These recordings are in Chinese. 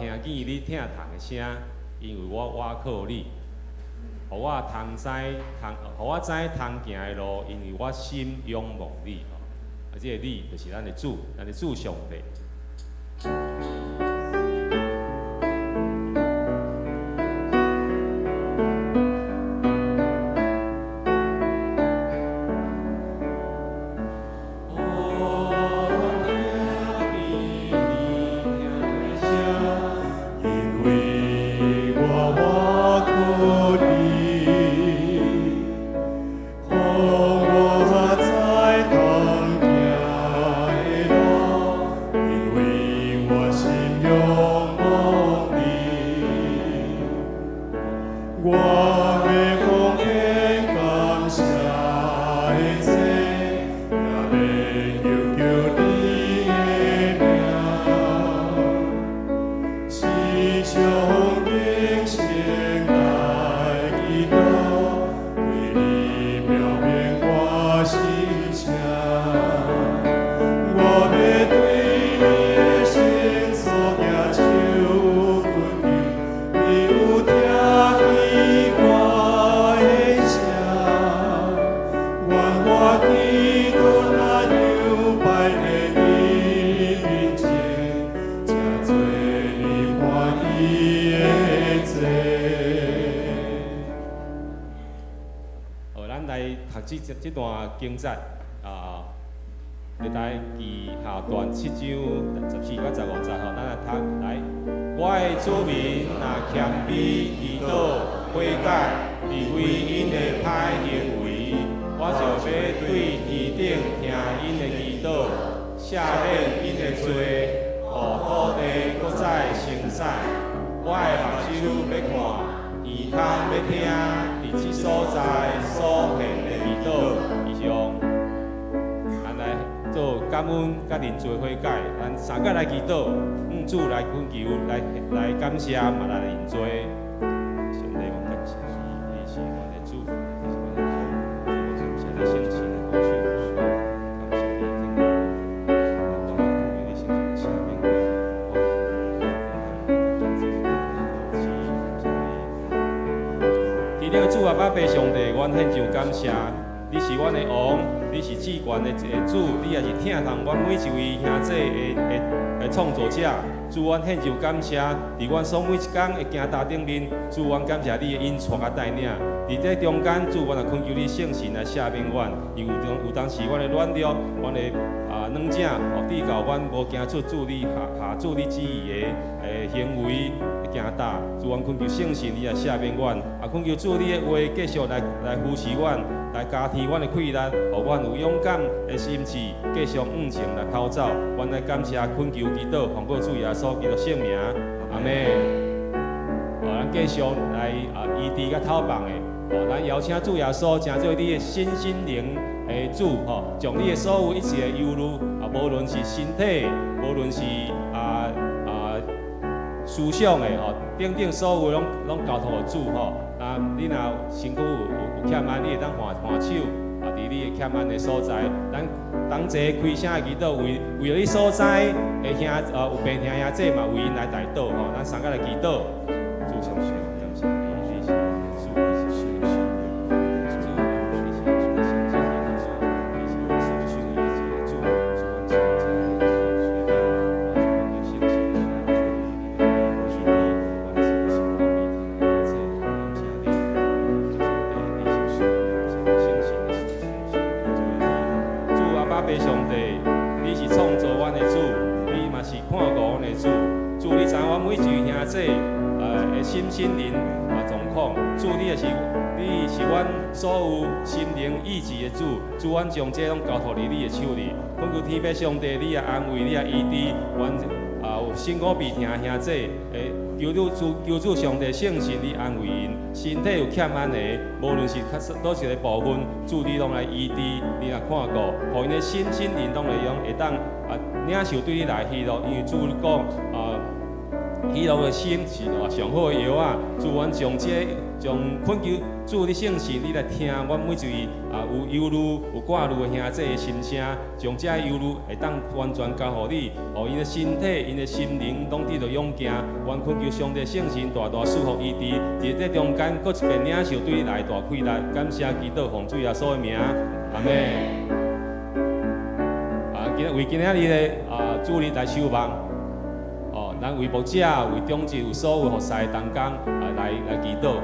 听见你疼痛的声，因为我靠你，互我知通行的路，因为我心仰望你。啊，这个你就是咱的主，咱的主上帝。这段经节历代记下段7章14到15节咱来读来。我的子民若谦卑祈祷悔改，离开因的歹行为，我就要对天顶听因的祈祷，赦免因的罪，互土地搁再生产。我的目睭要看，耳孔要听，伫即所在所献的祈祷，以上，咱来做感恩甲认罪悔改，咱三个来祈祷，主来恳求，来感谢，嘛来认罪。上帝，我感谢你，你是我的主，你是我的主，我感谢你圣神的保守。主啊，爸爸上帝，阮献上感谢，你是阮的王，你是至权的主，你也是疼痛阮每一位兄弟的创作者。主，阮献上感谢，伫阮所每一天的行道顶面，主，阮感谢你的引带甲带领。伫这中间，主，阮也恳求你圣神来赦免阮，因为有当时阮的软弱，阮的软正，抵到阮无行出主你下主你旨意的行为。行大，主阮恳求圣神，你来赦免阮，也恳求主你的话继续来扶持阮，来加添阮的气力，互阮有勇敢的心志，继续向前来跑走。阮来感谢恳求祈祷，奉告主耶稣基督圣名，阿门。咱继续来医治甲透放的，咱邀请主耶稣成做你的新心灵的主，将你的所有一切的忧虑，无论是身体，无论是思想的等所有拢交托主那你若身躯有欠安，你会当换手伫你的欠安的所在，咱同齐开声祈祷，为了你所在的有病兄兄姐嘛，为因来代祷咱三个来祈祷，主上需要感谢你。心灵状况，主你也是阮所有心灵意志的主，主阮将这拢交托伫你的手里。恳求天父上帝，你也安慰，你也医治阮有辛苦病痛兄姐，求主上帝圣神你安慰因，身体有欠安的，无论是倒一个部分，主你拢来医治，你来看顾，互因的心灵拢来用会当领受对你来喜乐，因为主讲喜乐的心是上好的药啊！主，阮将这将恳求主你圣神，你来听阮每一位有忧虑、有挂虑的兄弟的心声，将这忧虑会当完全交互你，互因的身体、因的心灵拢得到勇行。阮恳求上帝圣神大大赐福医治，伫这中间，搁一遍领受对你来大快乐。感谢基督奉主耶稣的名，阿门。为今仔日的主日来守望。咱为牧者、为中职、为所有服侍的同工来祈祷。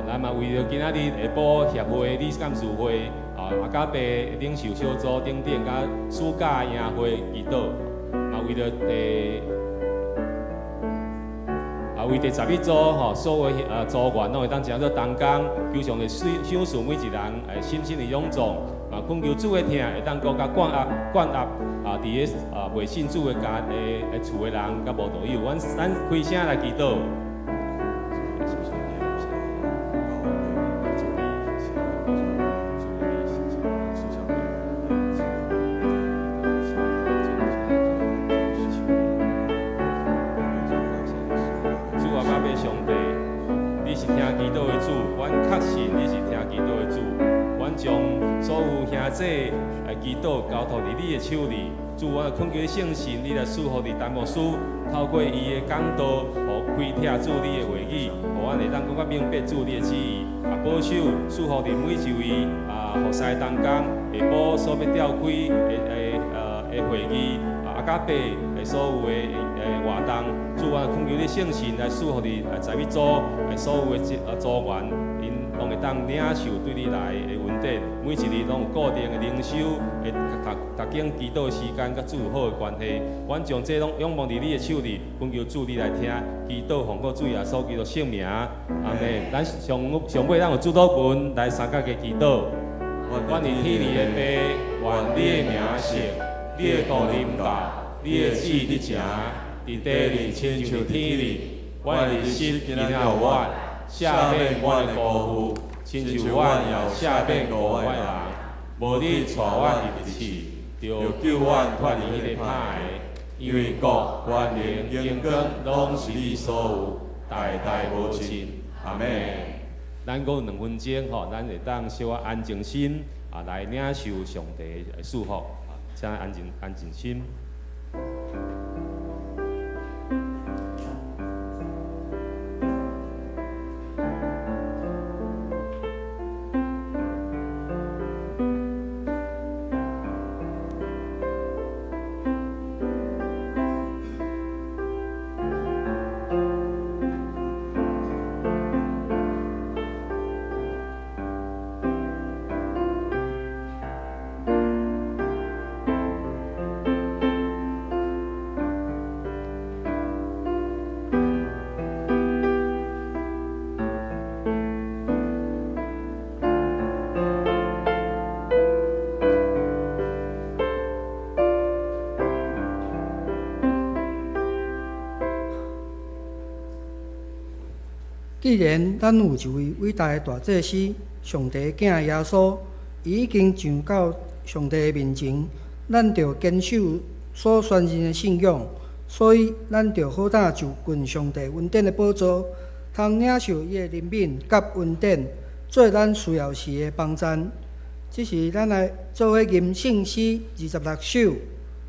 咱嘛为着今仔日下晡协会、理事会、阿甲伯领袖小组等等，甲暑假营会祈祷。嘛为着为第11组所有组员拢会当正做同工，求上帝赏赐每一人深深的勇壮。恳求主的听，会当更加管压伫个未信主的家厝的人甲无道友，咱开声来祈祷。主啊，爸爸上帝，你是听祈祷的主，阮确信你是听祈祷的主。阮将所有兄弟祈祷交托伫你的手里，主，阮恳求圣神，你来赐福伫陈牧师，透过伊的讲道，互开帖主你的话语，互阮会当更加明白主你的旨意，保守赐福伫每一位服侍同工，下晡所要召开的会议，阿甲伯所有的活动，主，阮恳求你圣神来赐福伫11组所有的组员，因拢会当领受对你来的恩典，每一日拢有固定的灵修，读经祈祷的时间，甲主有好的关系。阮将这拢仰望伫你的手里，恳求主你来听，祈祷奉靠主耶稣基督圣名，阿门。咱上尾咱有主祷文来三角嘅祈祷。阮伫天里的爸，愿你的名圣，你的国临到，你的旨你行，伫地里亲像天里。阮的日息今仔有我。赦免阮的辜负，亲像阮也有赦免过阮的人。无你带阮入去，就救阮脱离迄个歹个。因为国、权力、荣光，拢是你所有，代代无尽。阿门。咱搁有2分钟咱会当小安静心来领受上帝的祝福。请安静心。既然咱有一位伟大的大祭司，上帝囝耶稣，伊已经上到上帝的面前，咱着坚守所宣认的信仰，所以咱着好胆就近上帝恩典的宝座，通领受伊的怜悯甲恩典，做咱需要时的帮衬。这是咱来做伙吟圣诗26首，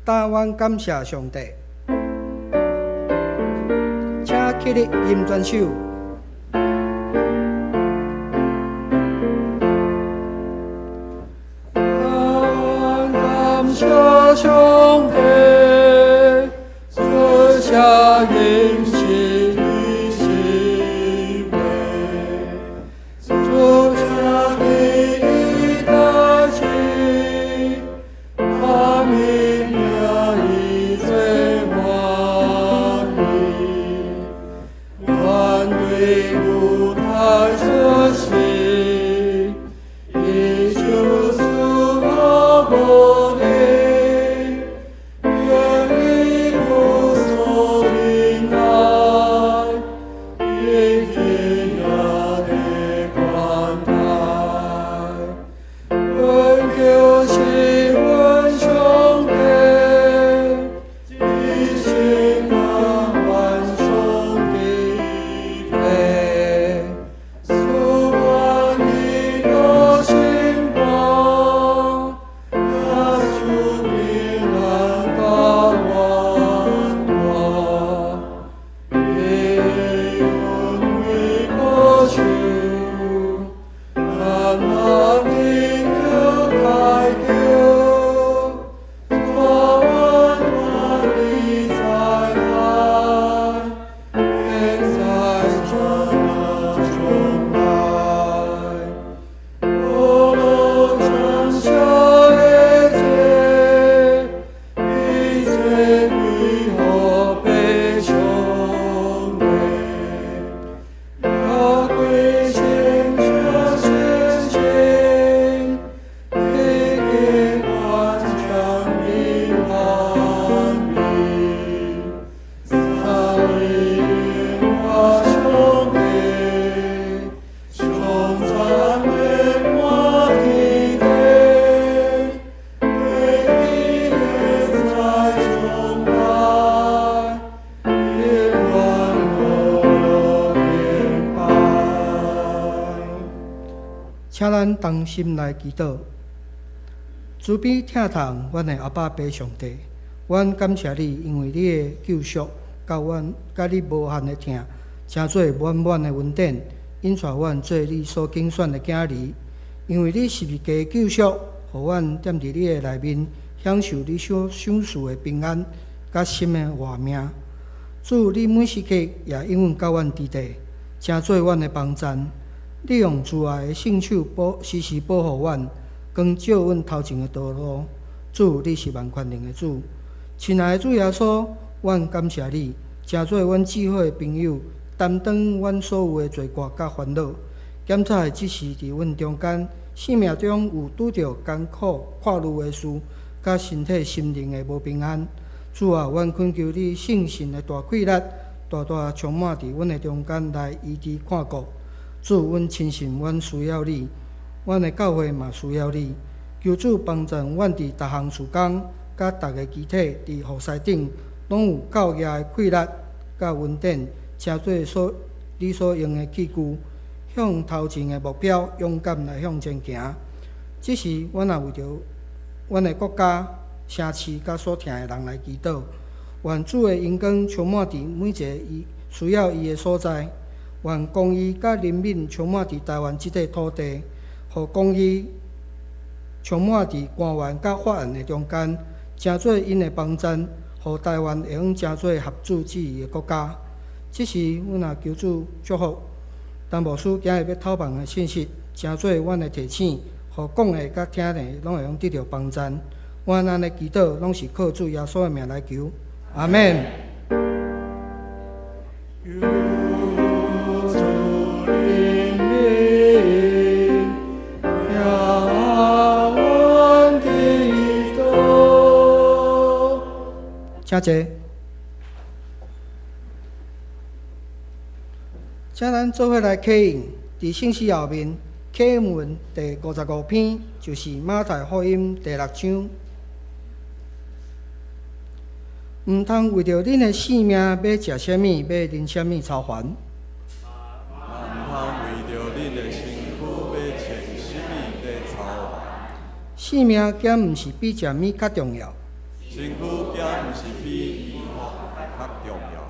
答阮感谢上帝。请起立吟全首。上帝赐下应许的智慧，赐下你的情，把明了一最欢喜，万对不太可惜，一就是我不。请咱同心来祈祷。慈悲疼痛，阮的阿爸爸上帝，阮感谢你，因为你的救赎，甲你无限的疼，诚做满满的恩典，引带阮做你所拣选的囝儿。因为你十字架救赎，互阮踮伫你的内面，享受你所赏赐的平安，甲心的活命。主，你每时刻也永远甲阮伫地，诚做阮的帮衬。你用慈爱的圣手时时保护阮，光照阮头前的道路。主，你是万权能的主，亲爱的主耶稣，阮感谢你，诚做阮至好的朋友，担当阮所有的罪过甲烦恼。检查的只是伫阮中间，生命中有拄着艰苦跨路的事，甲身体心灵的无平安。主啊，阮恳求你圣神的大气力，大大充满伫阮的中间来医治看顾。主，阮深信阮需要你，阮的教会嘛需要你。求主帮助阮伫逐项事工，甲逐个肢体伫服侍顶，拢有教业的气力甲恩典，诚做你所用的器具，向头前的目标勇敢来向前行。只是阮也为着阮的国家、城市甲所疼的人来祈祷，愿主的荣光充满伫每一个伊需要伊的所在，愿公义甲怜悯充满伫台湾这块土地，互公义充满伫官员甲法院的中间，诚做因的帮衬，互台湾会用诚做合主治理的国家。这时，阮也求主祝福。当牧师今日要透放的信息，诚做阮的提醒，互讲的甲听的拢会用得到帮衬。阮安尼祈祷，拢是靠主耶稣的名来求。阿门。请坐。请咱做伙来启应，伫圣诗后面启应文第55篇，就是马太福音第6章。毋通为着恁的性命要食啥物，要啉啥物操烦。毋通为着恁的身躯要穿啥物要操烦。性命减毋是比食物较重要。身躯减毋是比衣服较重要。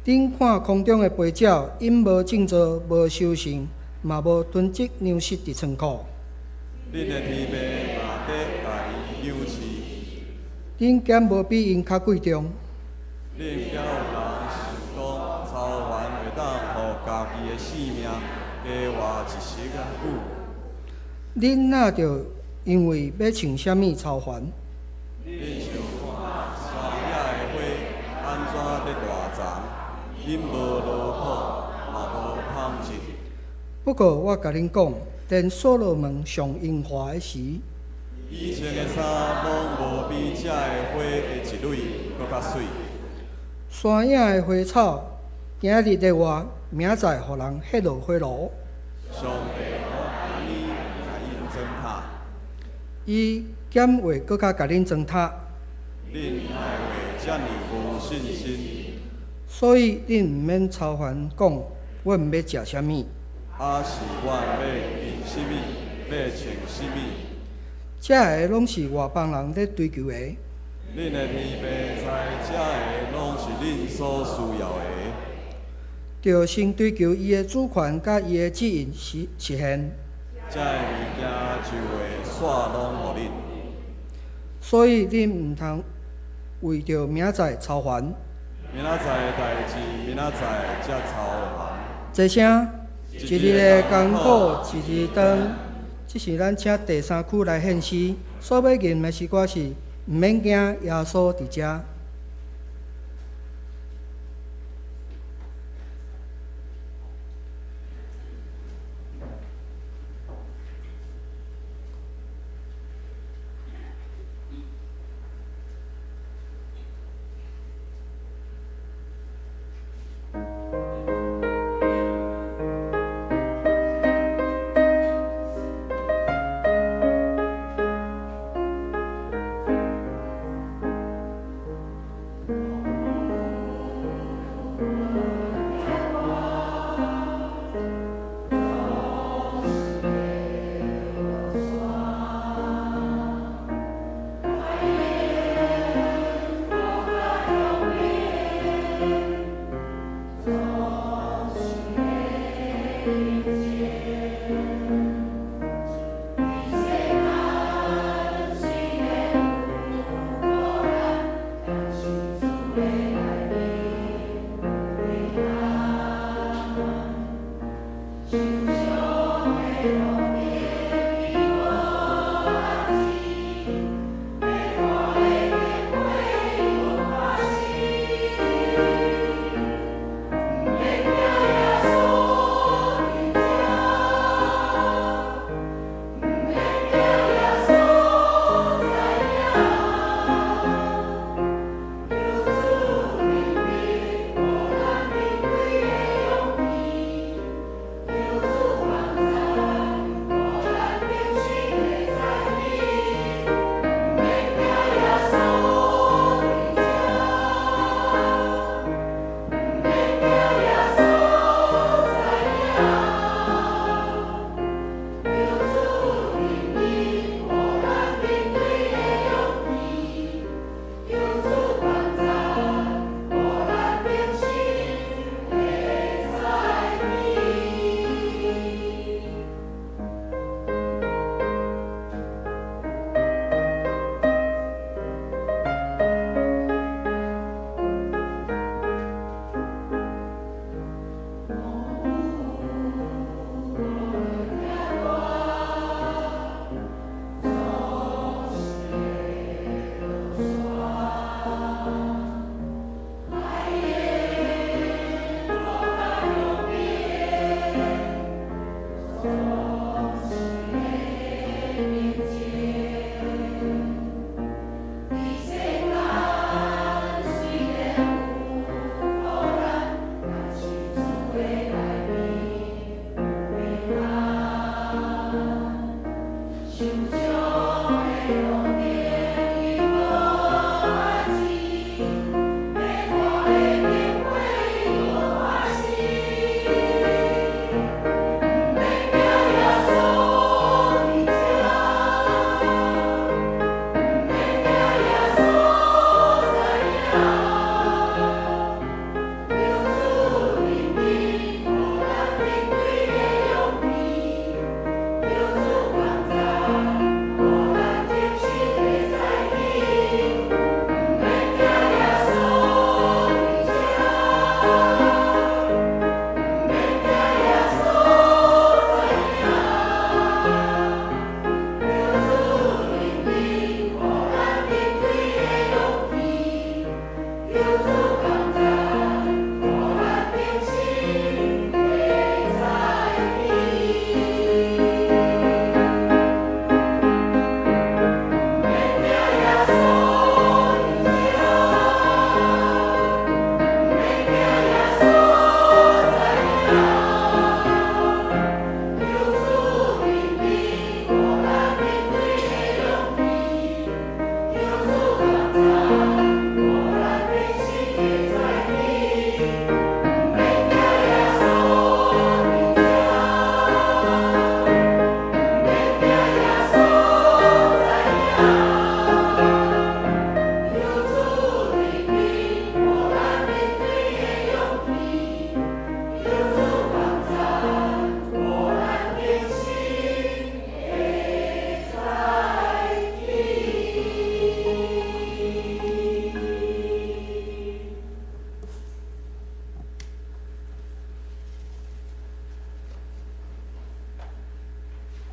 恁看空中的飞鸟，因无种植，无收成，嘛无囤积粮食伫仓库。恁的天父嘛得家己养饲。恁减无比因较贵重。恁敢有人想讲操烦会当互家己的性命加活一时仔久？恁哪着因为要穿啥物操烦？恁想看山野的花安怎咧大长？因无落雨，嘛无芳日。不过我甲恁讲，连所罗门上荣华的时，以前的衫拢无比遮的花的一蕊搁较水。山野的花草，今日在活，明仔互人迄落花炉。上帝安尼甲因糟蹋，伊减话搁较甲恁糟蹋，恁爱话遮尔无信心，所以恁毋免操烦讲，阮毋要食啥物。还是阮要啉什物，要穿什物？遮个拢是外邦人咧追求的。恁的天父知遮个拢是恁所需要的，着先追求伊的主权甲伊的旨意实现。遮个物件就会煞拢互恁。所以恁毋通为着明仔操烦。明仔载的代志，明仔载才操烦。这声一日的艰苦一日长，这是咱请第3区来献诗。所要吟的诗歌是《毋免惊，耶稣伫遮》。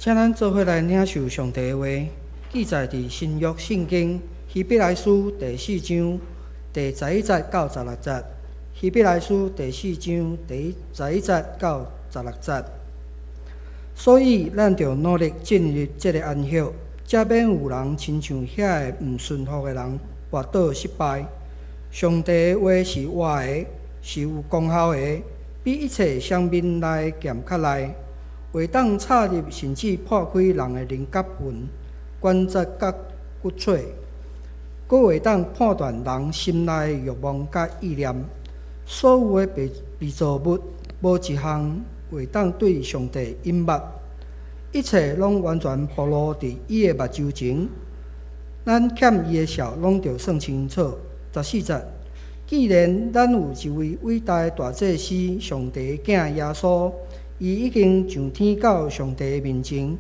请咱做伙来领受上帝的话，记载伫新约圣经希伯来书第4章第11节到16节。希伯来书第4章第11节到16节。所以，咱着努力进入这个安息，才免有人亲像遐个毋顺服的人滑倒失败。上帝的话是活的，是有功效的，比一切双面来剑较利，会当插入甚至破开人的灵甲魂、关节甲骨髓，佫会当判断人心内的欲望甲意念。所有的被造物，无一项会当对上帝隐瞒，一切拢完全暴露伫伊的目睭前。咱欠伊的笑，拢着算清楚。14节，既然咱有一位伟大的大祭司，上帝的囝耶稣，伊已经上天到上帝的面前，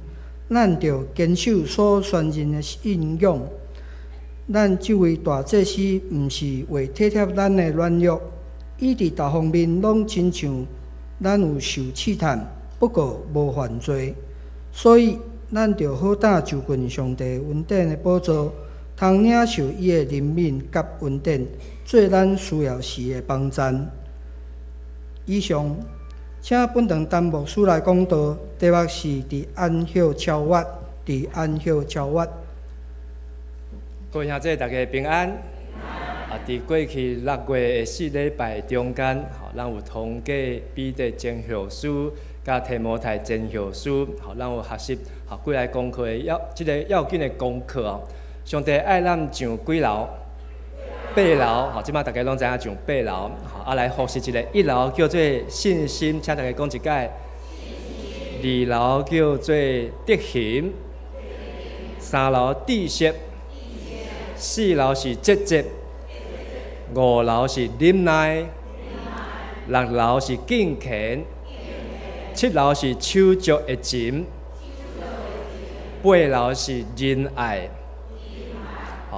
咱着坚守所宣认的信仰。咱这位大祭司，毋是为体贴咱的软弱，伊伫逐方面拢亲像咱有受试探，不过无犯罪，所以咱着好胆就近上帝恩典的宝座，通领受伊的怜悯甲恩典，做咱需要时的帮赞。以上，请本堂陈牧师来讲道，题目是伫安息超越，伫安息超越。各位兄弟，大家平安。伫过去6月的4礼拜中间，咱有通过彼得前后书甲提摩太前后书，咱有学习几个功课的即个要紧的功课。上帝爱咱上几楼？8楼，即摆大家拢知影上8楼。来复习一个，1楼叫做信心，请大家讲一解。2楼叫做德行，3楼知识，4楼是节制，5楼是忍耐，6楼是敬虔，7楼是手足的情，8楼是仁爱。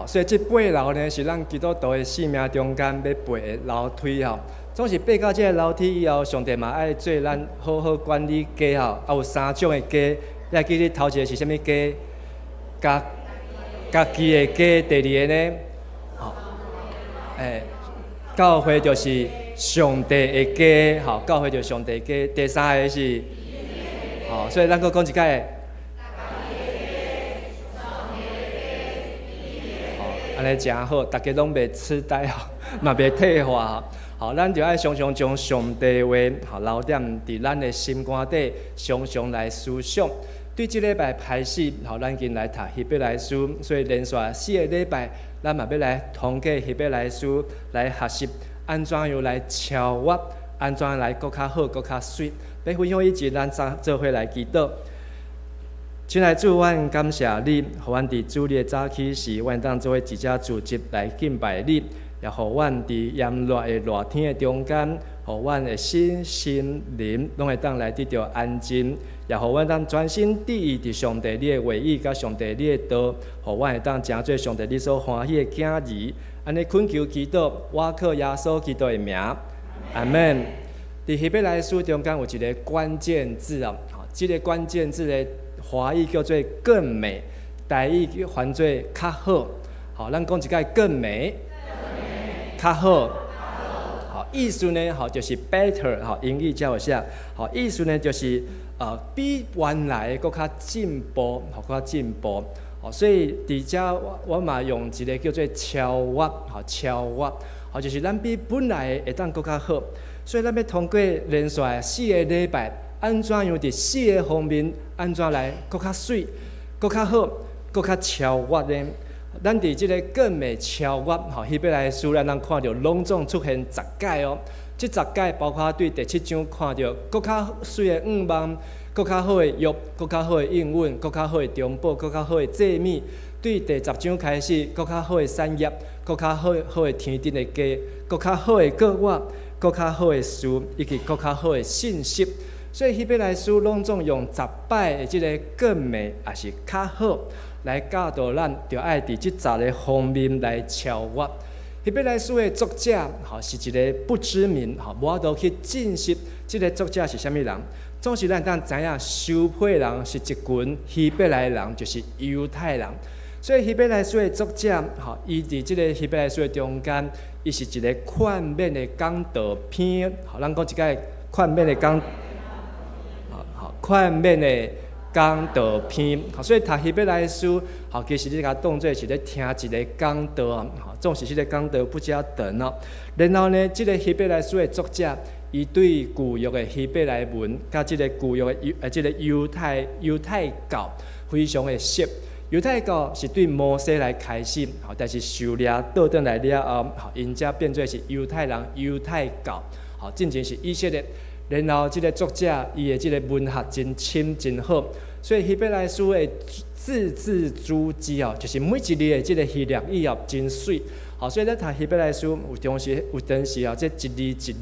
所以这8楼呢，是咱基督徒的生命中间要爬的楼梯总是爬到这个楼梯以后，上帝嘛爱做咱好好管理家有3种的家。你还记得头一个是啥物家？家己的家。第2个呢？教会就是上帝的家。教会就是上帝的家。第3个是所以咱搁讲一解。安尼真好，大家拢袂痴呆嘛袂退化咱就爱常常将上帝的话留点伫咱的心肝底，常常来思想。对即礼拜开始，咱今来读希伯来书，所以连续4个礼拜，咱嘛要来通过希伯来书来学习安怎样来超越，安怎来搁较好、搁较水。要分享以前，咱做伙来祈祷。亲爱的主，阮感谢你，互阮伫主你的早起时，阮当做伙一只聚集来敬拜你，也互阮伫炎热的热天的中间，互阮的心灵拢会当来得到安静，也互阮当专心伫意伫上帝你的话语，甲上帝你的道，互阮会当成做上帝你所欢喜的囝儿。安尼恳求祈祷，我靠耶稣基督的名，阿门。伫希伯来书中间有一个关键字这个关键字的华语叫做更美，台语翻做较好。咱讲一解更美，较好。意思呢就是 better， 英语叫写。意思呢就是比原来搁较进步，搁较进步。所以伫遮我嘛用一个叫做超越，超越，就是咱比本来会当搁较好。所以咱要通过连续4个礼拜，安怎样伫4个方面，安怎来搁较水、搁较好、搁较超越呢？咱伫即个更美超越，希伯来书咱看到拢总出现10解这10解包括对第7章看到搁较水的5望，搁较好的约，搁较好的应允，搁较好的中保，搁较好的祭米。对第10章开始，搁较好的产业，搁较好的天顶的家，搁较好的个我，搁较好的事，以及搁较好的信息。所以希伯来书拢总用10摆的即个更美，也是较好，来教导咱，就爱伫即10个方面来超越。希伯来书的作者，是一个不知名，无法度去证实即个作者是啥物人。总是咱当知影，收配人是一群希伯来人，就是犹太人。所以希伯来书的作者，伊伫即个希伯来书的中间，伊是一个劝勉的讲道篇，咱讲一个劝勉的讲，劝勉的讲道篇。所以读希伯来书，其实你甲当作是咧听一个讲道啊，总是即个讲道不加长哦。然后呢，即个希伯来书的作者，伊对旧约的希伯来文，甲即个旧约的即个犹太教非常的熟。犹太教是对摩西来开始，但是受了倒转来了后，因才变做是犹太人、犹太教，进前是以色列。然后即个作者伊的即个文学真深真好，所以希伯来书的字字珠玑就是每一字的即个希腊语真水。所以咱读希伯来书有当时这一字一字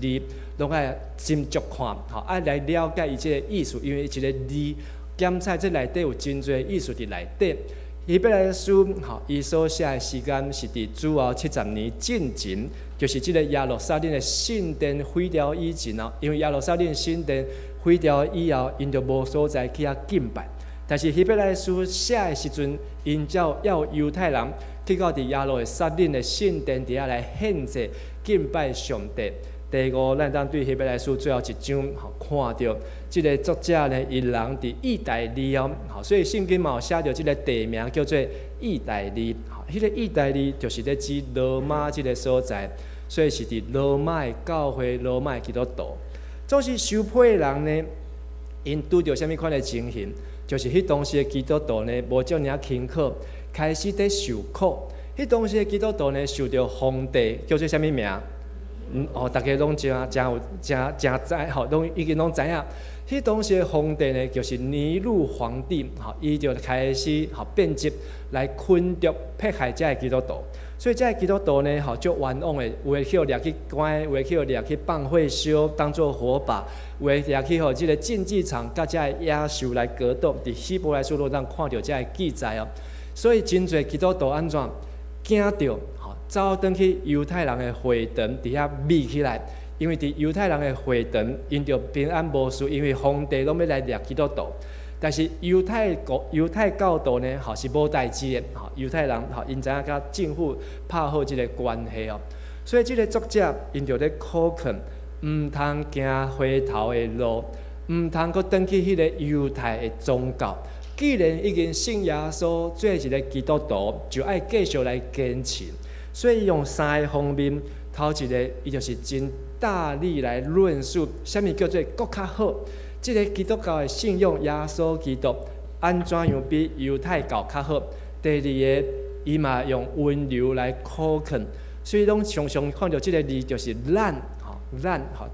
拢爱斟酌看，爱来了解伊即个意思，因为一个字检测这内底有真侪意思伫内底。希伯来书，伊所写的时间是伫主后70年进前，就是即个耶路撒冷的圣殿毁掉以前哦。因为耶路撒冷圣殿毁掉以后，因就无所在去遐敬拜。但是希伯来书写的时阵，因要犹太人去到伫耶路撒冷的圣殿底下来献祭敬拜上帝。第五，咱当对希伯来书最后一章看到，即个作者呢，伊人伫意大利所以圣经嘛有写着即个地名叫做意大利。迄个意大利就是咧指罗马即个所在，所以是伫罗马的教会、罗马的基督徒。总是收配的人呢，因拄着什么款的情形？就是迄当时的基督徒呢，无遮尔勤苦，开始在受苦。迄当时的基督徒呢，受着皇帝叫做什么名？大家拢真知，拢已经拢知影。迄当时的皇帝呢，就是尼禄皇帝，伊就开始变质来昆毒迫害这基督徒。所以这基督徒呢，足冤枉的，有的去掠去关，有的去掠去放火烧，当作火把；有的掠去即个竞技场，甲这野兽来格斗。伫希伯来书中，咱看到这记载哦。所以真侪基督徒安怎惊着？走转去犹太人的会堂，伫遐密起来，因为伫犹太人的会堂，因着平安无事，因为皇帝拢要来掠基督徒。但是犹太教徒呢，是无代志的。犹太人因知影甲政府拍好即个关系哦。所以即个作者因着咧苦劝，毋通行回头的路，毋通阁转去迄个犹太的宗教。既然已经信耶稣做一个基督徒，就爱继续来坚持。所以用3个方面，头一个，伊就是真大力来论述，什么叫做更较好。即个基督教的信仰耶稣基督，安怎样比犹太教较好？第二个，伊嘛用温柔来苦劝，所以拢常常看到即个字，就是咱，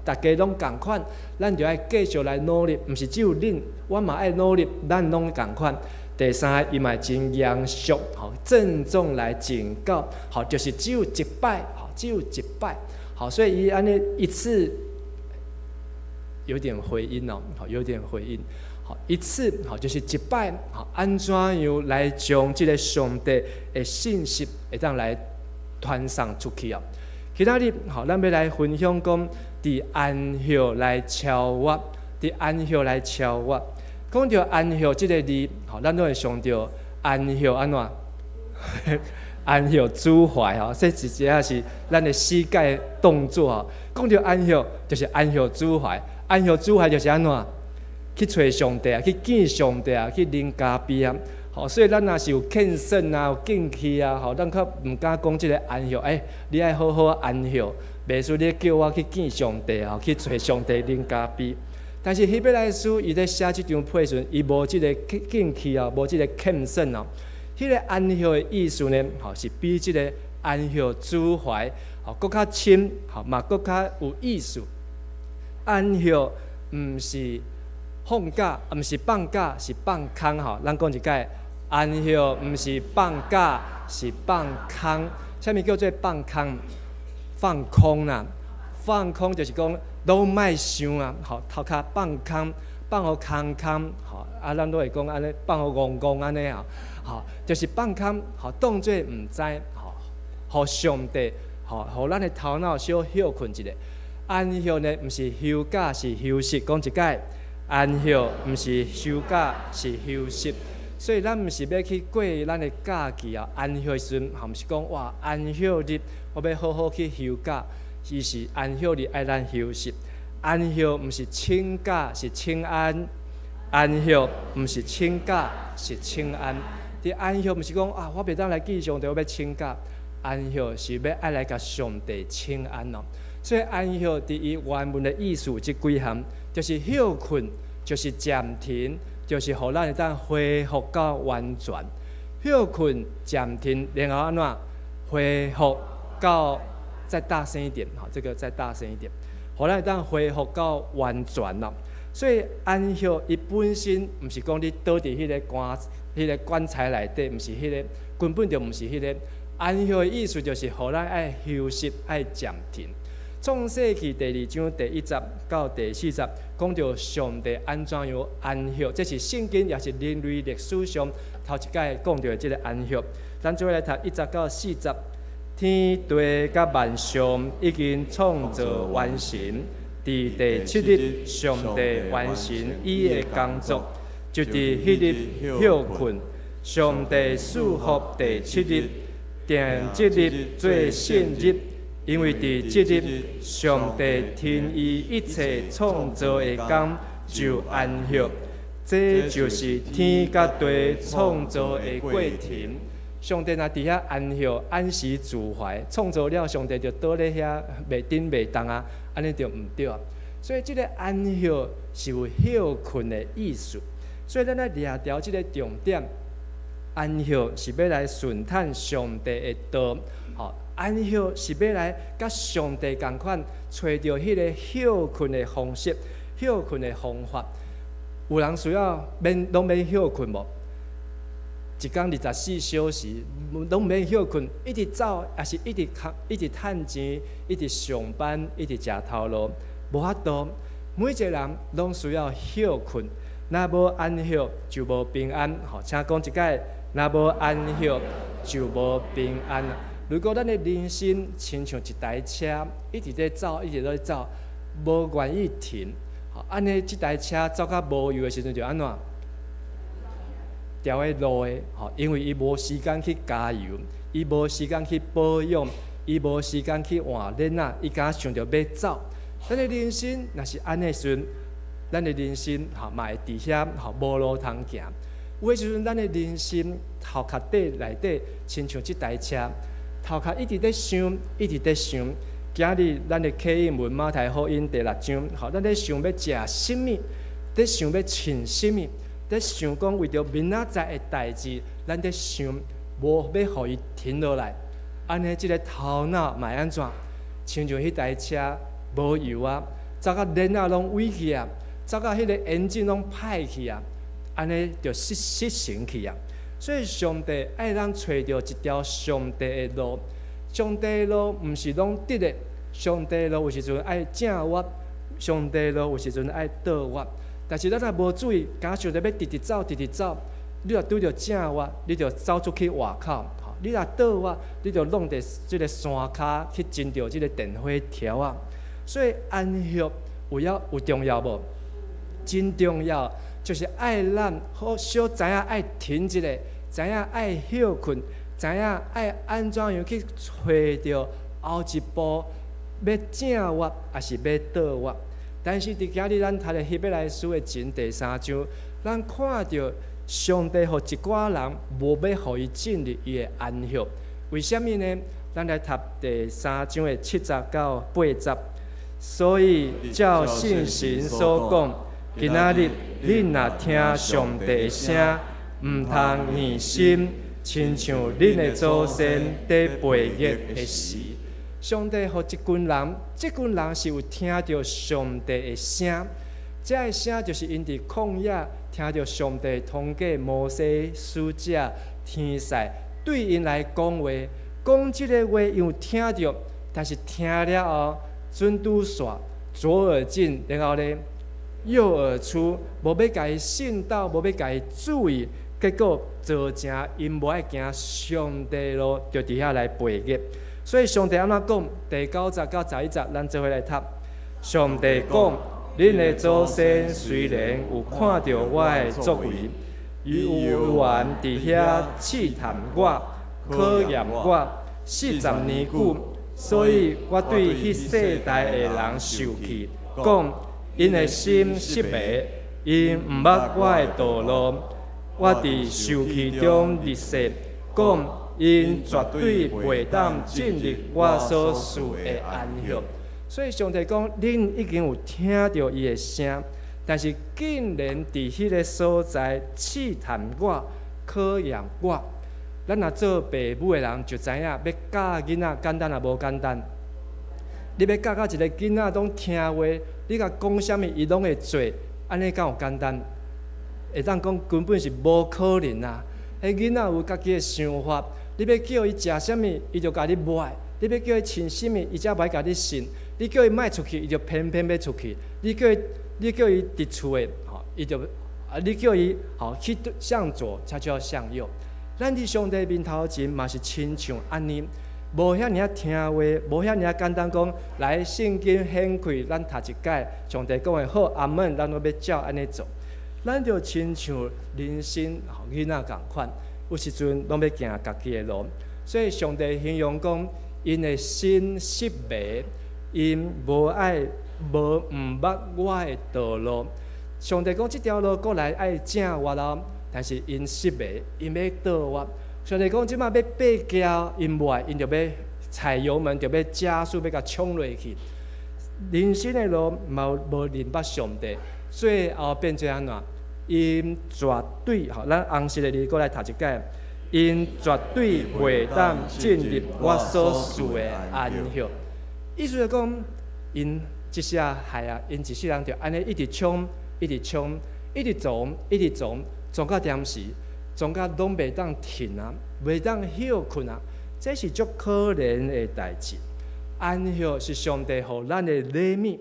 大家拢共款，咱就爱继续来努力，毋是只有恁，我嘛爱努力，咱拢共款。第三，伊嘛真严肃，郑重来警告，就是只有一摆，所以伊安尼一次有点回音哦，有点回音，一次就是一摆，安怎样来将这个上帝的信息会当来传送出去啊？其他日，咱要来分享讲，伫安息来超越，伫安息来超越。讲到安息这个字，咱都会想到安息安怎？安息主怀这直接是咱的世界动作讲到安息，就是安息主怀。安息主怀就是安怎？去找上帝去见上帝去啉咖啡所以咱若是有虔诚有敬气咱较毋敢讲即个安息。你爱好好安息，袂输你叫我去见上帝去找上帝啉咖啡。但是希伯来书伊咧写即张配顺，伊无即个敬气无即个虔诚迄个安息的意思呢，是比即个安息主怀搁较深，嘛搁较有意思。安息毋是放假，毋是放假，是放空咱讲一解，安息毋是放假，是放空。啥物叫做放空？放空啦，放空就是讲。拢莫想头壳放空，放互空空，咱都会讲安尼，放互戆戆安尼就是放空，当作毋知，互上帝，互咱的头脑小休困一下。安息呢，毋是休假，是休息。讲一解，安息毋是休假，是休息。所以咱毋是要去过咱的假期啊，安息的时阵，毋是讲哇安息日我要好好去休假，伊是安息日爱咱休息。安息毋是请假，是请安。安息毋是请假，是请安。伫安息毋是讲啊，我袂当来见上帝，我要请假。安息是要爱来甲上帝请安哦。所以安息伫伊原文的意思即几项，就是休困，就是暂停。就是互咱会当恢复到完全，休困暂停，然后安怎恢复到再大声一点，好，这个再大声一点，互咱会当恢复到完全咯。所以安息伊本身毋是讲你倒伫迄个棺材内底，毋是迄个，根本就毋是迄个。安息的意思就是互咱爱休息，爱暂停。创世纪第2章第1节到第4节，讲到上帝安怎样安息，这是圣经也是人类历史上头一届讲到的这个安息。咱做来读1节到4节，天地甲万象已经创造完成，伫第7日，上帝完成伊的工作，就伫迄日休困。上帝祝福第7日，定这日做圣日。因为伫即日，上帝听伊一切创造的工就安息，这就是天甲地创造的过程。上帝若伫遐安息，安时自怀，创造了上帝就倒咧遐袂顶袂动啊，安尼就毋对。所以即个安息是有休困的意思。所以咱来掠条即个重点，安息是要来顺探上帝的道。安息是要来甲上帝同款，找到迄个休困的方式、休困的方法。有人需要拢免休困无？一天24小时，拢免休困，一直走，也是一直趁钱，一直上班，一直食头路，无法度。每一个人拢需要休困，若无安息就无平安。请讲一解，若无安息就无平安。如果咱的人生亲像一台车，一直在走，一直在走，无愿意停，安尼这台车走到无油的时阵就安怎？调个路的，因为伊无时间去加油，伊无时间去保养，伊无时间去换轮啊，伊敢想着要走。咱的人生若是安尼时阵，咱的人生嘛会伫遐无路通行。有的时阵，咱的人生头壳底内底亲像这台车。头壳一直在想，一直在想。今日咱的启应文马太福音第6章，咱在想要食什么，在想要穿什么，在想讲为着明仔载的代志，咱在想无要互伊停落来。安尼，即个头脑嘛安怎？亲像迄台车无油啊，走到轮啊拢萎去啊，走到迄个引擎拢歹去啊，安尼就失神去啊。所以上帝爱咱找到一条上帝的路，上帝的路毋是拢直的，上帝的路有时阵爱正弯，上帝的路有时阵爱倒弯。但是咱若无注意，假想着要直直走，直直走，你若拄着正弯，你就走出去外口；你若倒弯，你就弄伫即个山骹去争着即个电火条啊。所以安息有重要无？真重要，就是爱咱好小知影爱停一下。知影爱休困，知影爱安怎样去找到后一步要正弯，还是要倒弯？但是伫今日咱读的希伯来书的前第3章，咱看到上帝互一寡人无要互伊进入伊的安息，为什么呢？咱来读第3章的7节到8节。所以照信神所讲，今仔日恁若听上帝的声。毋通硬心，亲像恁的祖先在背逆的时，上帝互一群人，这群人是有听到上帝的声，这个声就是因伫旷野听到上帝通过摩西使者天使对因来讲话，讲这个话因有听到，但是听了后准拄煞，左耳进，然后呢右耳出，无要甲伊信道，无要甲伊注意。结果造成因无爱行上帝路，就伫遐来背逆。所以上帝安怎讲？第9节到11节，咱做伙来读。上帝讲：恁的祖先虽然有看到我的作为，有缘伫遐试探我、考验我40年久，所以我对迄世代的人受气，讲因的心失迷，因毋捌我的道路。我伫受气中立誓，讲因绝对袂当进入我所赐的安息。所以上帝讲，恁已经有听到伊的声，但是竟然伫迄个所在试探我、考验我。咱若做爸母的人就知影，要教囡仔简单也无简单。你要教到一个囡仔拢听话，你甲讲啥物伊拢会做，安尼敢有简单？会当讲根本是无可能啊！迄囡仔有家己的想法，你要叫伊食啥物，伊就甲你买；你要叫伊穿啥物，伊才袂甲你信。你叫伊莫出去，伊就偏偏要出去；你叫伊伫厝的，伊就你叫伊去向左，他就要向右。咱伫上帝面头前嘛是亲像安尼，无遐尔听话，无遐尔简单讲来圣经显开，咱读一解，上帝讲的好，阿门，咱都要照安尼做。咱就亲像人生囡仔共款，有时阵拢要行家己的路，所以上帝形容讲，因的心失迷，因无毋捌我的道路。上帝讲，这条路过来爱正我咯，但是因失迷，因要倒我。上帝讲，即摆要爬桥，因袂，因就要踩油门，就要加速，要甲冲落去。人生的路无认捌上帝，最后变做安怎？因绝对，咱红色的字过来读一解。因绝对袂当进入我所赐的安息。意思就讲，因一下害啊，因一世人就安尼一直冲，一直冲，一直撞，一直撞，撞到点时，撞到拢袂当停啊，袂当休困啊，这是足可怜的代志。安息是上帝予咱的礼物，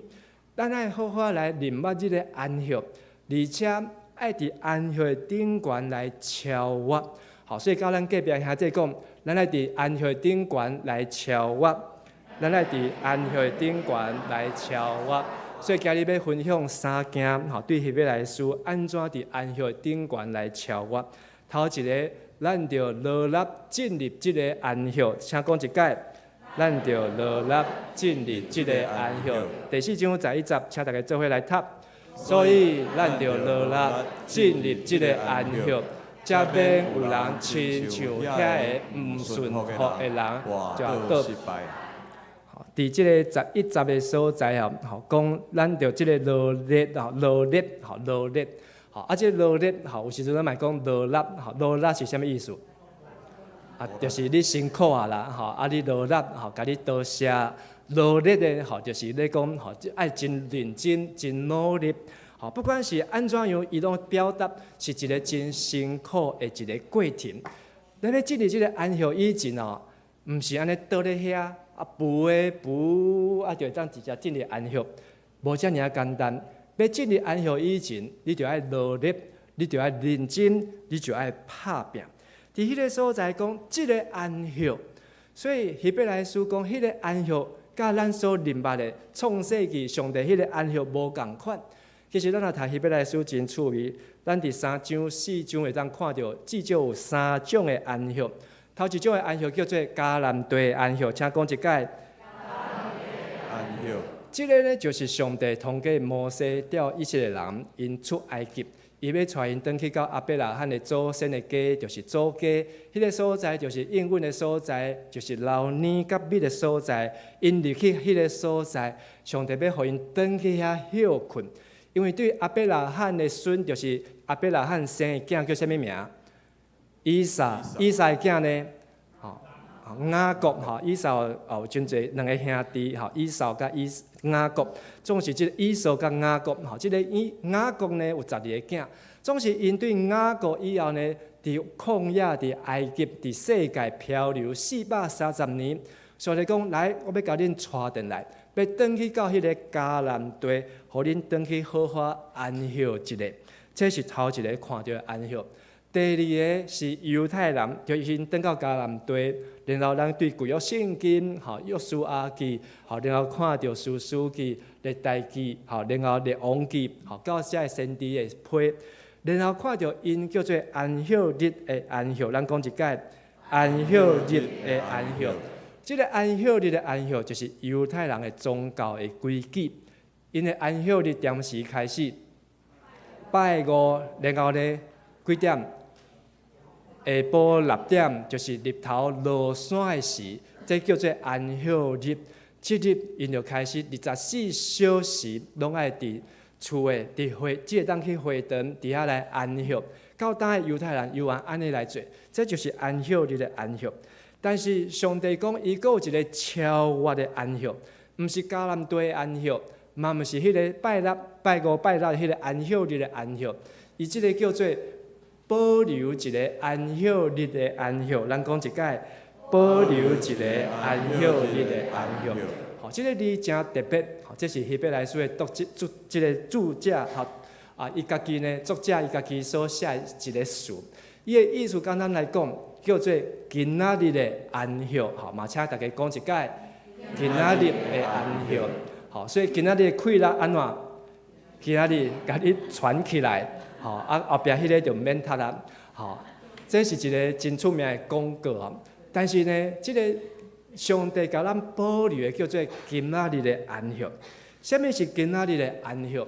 咱爱好好来认捌这个安息，而且爱伫安息的顶悬来超越。好，所以到咱隔壁兄弟讲，咱爱伫安息的顶悬来超越，咱爱伫安息的顶悬来超越。所以今日要分享三件，对希伯来书安怎伫安息的顶悬来超越。头一个，咱着落力进入这个安息，请讲一解。咱着落力进入这个安息。第4章11节，请大家做伙来读。所以咱着落力进入这个安息，才免有人亲像遐个毋顺服的人，就倒败。伫即个11节的所在讲咱着即个落力，落力，即个落力，有时阵咱嘛讲落力，落力是啥物意思？就是你辛苦啊啦，你落力，甲你多谢，落力的，就是咧讲，爱真认真、真努力，不管是安怎样，伊拢表达是一个真辛苦的一个过程。咱要进入这个安息以前毋是安尼倒咧遐就会当直接进入安息，无遮尔简单。要进入安息以前，你就爱努力，你就爱认真，你就爱拍拼。伫迄个所在讲，即个安息，所以希伯来书讲，迄个安息，甲咱所认捌的创世纪上帝迄个安息无共款。其实咱若读希伯来书真趣味，咱伫3章、4章会当看到，至少有3种的安息。头一种的安息叫做迦南地的安息，请讲一解。安息，即个呢，就是上帝通过摩西调以色列人因出埃及。伊要带因转去到亚伯拉罕的祖先的家，就是祖家。迄个所在就是应允的所在，就是老年甲密的所在。因入去迄个所在，上帝要互因转去遐休困。因为对亚伯拉罕的孙，就是亚伯拉罕生的囝叫啥物名？以撒。以撒的囝呢？雅各。以撒有真侪两个兄弟，以扫甲雅各，总是即个以扫甲雅各，即个雅各呢有12个囝，总是因对雅各以后呢，伫旷野、伫埃及、伫世界漂流430年，所以讲来，我要甲恁带转来，要转去到迄个迦南地，互恁转去好好安息一下。这是头一个看到的安息。第二个是犹太人，就因登到迦南地，然后咱对旧约圣经，约书亚记，然后看到士师记、历代记，然后列王记，到遮先知的批，然后看到因叫做安息日的安息，咱讲一解安息日的安息。这个安息日的安息，就是犹太人的宗教的规矩。因的安息日点时开始？拜五，然后呢几点？下晡6点，就是日头落山的时，这叫做安息日。这日因就开始24小时拢爱伫厝的伫会，即个当去会堂伫遐来安息。到当的犹太人又按安尼来做，这就是安息日的安息。但是上帝讲，伊阁有一个超越的安息，毋是迦南地的安息，嘛毋是迄个拜六、拜五、拜六迄个安息日的安息，伊即个叫做保留一个安息日的安息。咱讲一解，保留一个安息日的安息。即个字真特别，这是希伯来书的即个注解，伊家己呢作者伊家己所写一个词，伊的意思简单来讲，叫做今仔日的安息。嘛请大家讲一解，今仔日的安息。所以今仔日的快乐安怎？今仔日甲你传起来，后壁迄个就免读啦。这是一个真出名的广告。但是呢，即个上帝甲咱保留的叫做今仔日的安息。什么是今仔日的安息？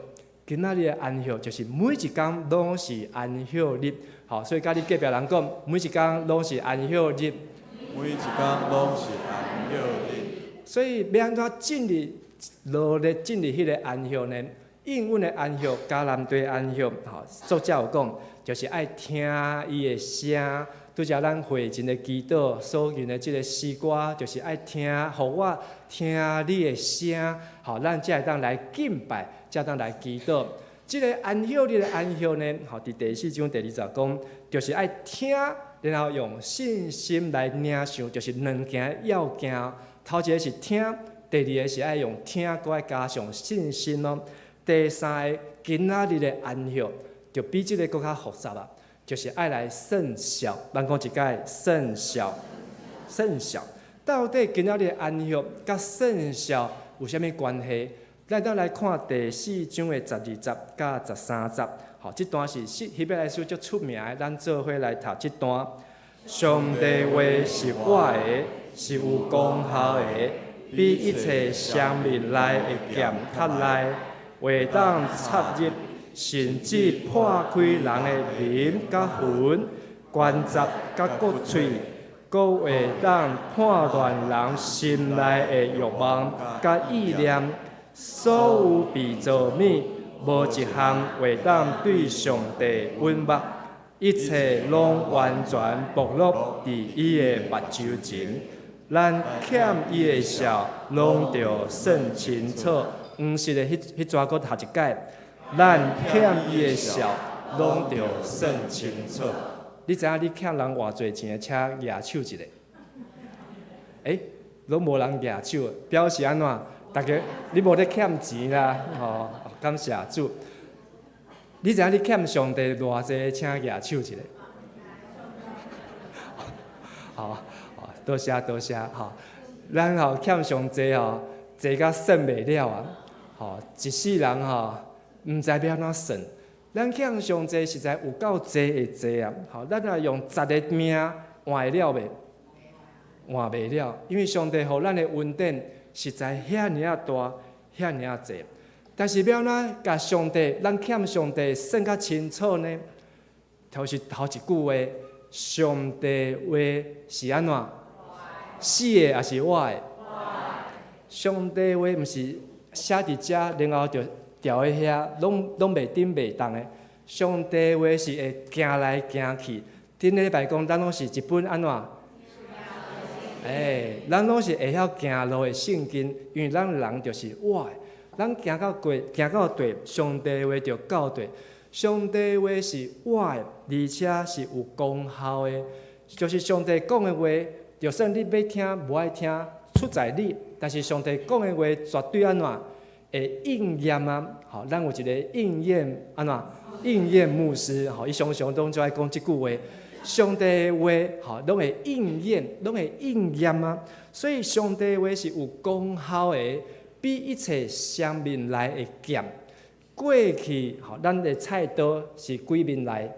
今仔日的安息就是每一天拢是安息日。所以甲你隔壁人讲，每一天拢是安息日。每一天拢是安息日。所以要安怎进入落日进入迄个安息呢？英文的安息，迦南地安息。作者有讲，就是爱听伊的声。拄则咱会前的祈祷所用的即个诗歌，就是爱听，互我听你的声，咱才会当来敬拜，才当来祈祷。即个安息日的安息呢，伫第4章第20讲，就是爱听，然后用信心来领受，就是两件要件。头一个是听，第二个是爱用听，搁爱加上信心咯。第三个今仔日的安息，就比即个搁较复杂啦。就是爱来圣孝，咱讲一解圣孝。圣孝到底今仔日的安息甲圣孝有啥物关系？咱当来看第4章的12节甲13节。这段是希伯来书足出名的，咱做伙来读这段。上帝话是活的，是有功效的，比一切生命内的剑较利，会当插入。甚至破开人的灵甲魂、关节甲骨髓，阁会当判断人心内的欲望甲意念。所有被造物，无一项会当对上帝允目，一切拢完全暴露伫伊的目睭前。咱欠伊的笑，拢着算清楚。黄色的迄纸搁读一解。咱欠伊的笑，拢着算清楚。你知影你欠人偌济钱，请举手一下。拢无人举手，表示安怎？大家你无咧欠钱啦，感谢主。你知影你欠上帝偌济，请举手一下。多谢多谢。咱欠上帝济甲算袂了啊！一世人毋知要安怎算，咱欠上帝实在有够济的济啊！咱若用10个命换会了袂？换袂了，因为上帝予咱的恩典实在遐尔啊大，遐尔啊济。但是要安怎甲上帝，咱欠上帝算较清楚呢？就是头一句话，上帝话是安怎？是的还是我的？上帝话毋是写伫遮，然后就调喺遐，拢袂顶袂动的。上帝话是会行来行去。顶礼拜讲，咱拢是一本安怎？咱拢是会晓行路的圣经，因为咱人就是我的。咱行到过，行到对，上帝话就到对。上帝话是我的，而且是有功效的。就是上帝讲的话，就算你要听无爱听，出在你。但是上帝讲的话绝对安怎？会应验啊。吼，咱有一个应验安怎？应验牧师，吼，伊常常拢就爱讲即句话。上帝的话，吼，拢会应验，拢会应验啊。所以上帝的话是有功效的，比一切双面来的剑。过去，吼，咱的菜刀是几面来？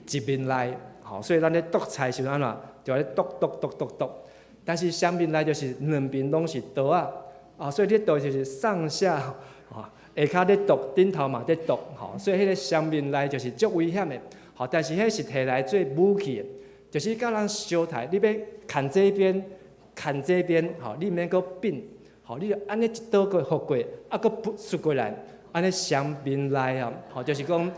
一面来，吼，所以咱咧剁菜是安怎？就咧剁。但是双面来就是两边拢是刀啊，所以咧刀就是上下，吼，下骹咧剁，顶头嘛咧剁，吼，所以迄个双面来就是足危险的。好，但是迄是摕来做武器的，就是甲人相杀，你要砍这边，砍这边，吼，你免阁并，吼，你就安尼一刀过复过，阁输过来，安尼双面来啊，吼，就是讲，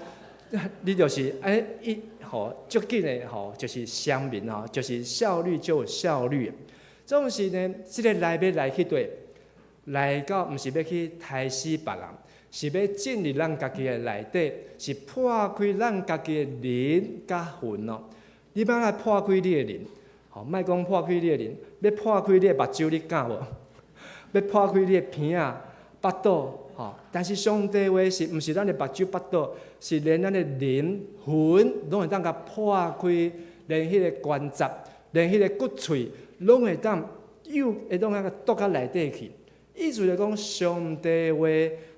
你就是安尼一，吼，足紧的，吼，就是双面啊，就是效率就有效率。总是呢，即个来要来去对，来到毋是要去杀死别人。是要进入咱家己的内底，是破开咱家己的灵甲魂哦。你要来破开你的灵，吼，莫讲破开你的灵，要破开你的目睭，你敢无？要破开你的鼻啊、巴肚，吼。但是上帝话是毋是咱的目睭、巴肚，是连咱的灵魂拢会当甲破开，连迄个关节、连迄个骨髓，拢会当会当甲剁到内底去。意思就讲，上帝话，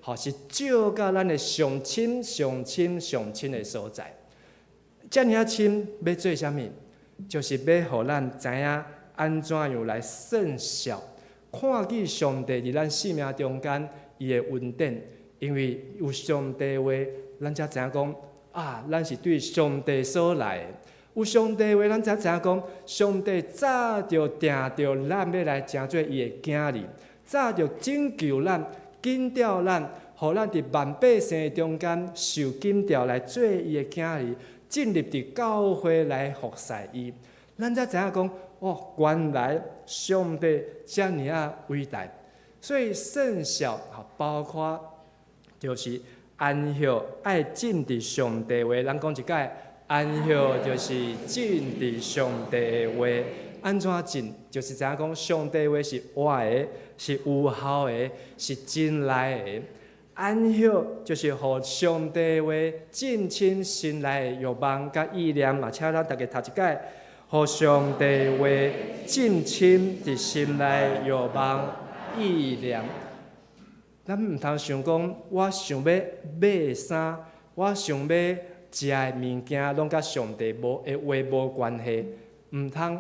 吼是照到咱的上深、上深、上深的所在。遮尔深要做啥物？就是要互咱知影安怎样来圣效，看见上帝伫咱生命中间伊的恩典。因为有上帝话，咱才知影讲啊，咱是对上帝所来的。有上帝话，咱才知影讲，上帝早就定着咱要来成做伊的囝儿。早就拯救咱、紧调咱，互咱伫万百姓中间受紧调来做伊的囝儿，进入伫教会来服侍伊。咱才知影讲，哦，原来上帝遮尔啊伟大。所以圣效包括就是安息爱进伫上帝话，咱讲一解，安息就是进伫上帝的话。安怎进？就是知影讲，上帝话是活的，是有效的，是真来的。安息就是互上帝话进深心内的欲望甲意念嘛，请咱大家读一解，互上帝话进深伫心内欲望意念。咱毋通想讲，我想要买衫，我想要食的物件，拢甲上帝话无关系，毋通。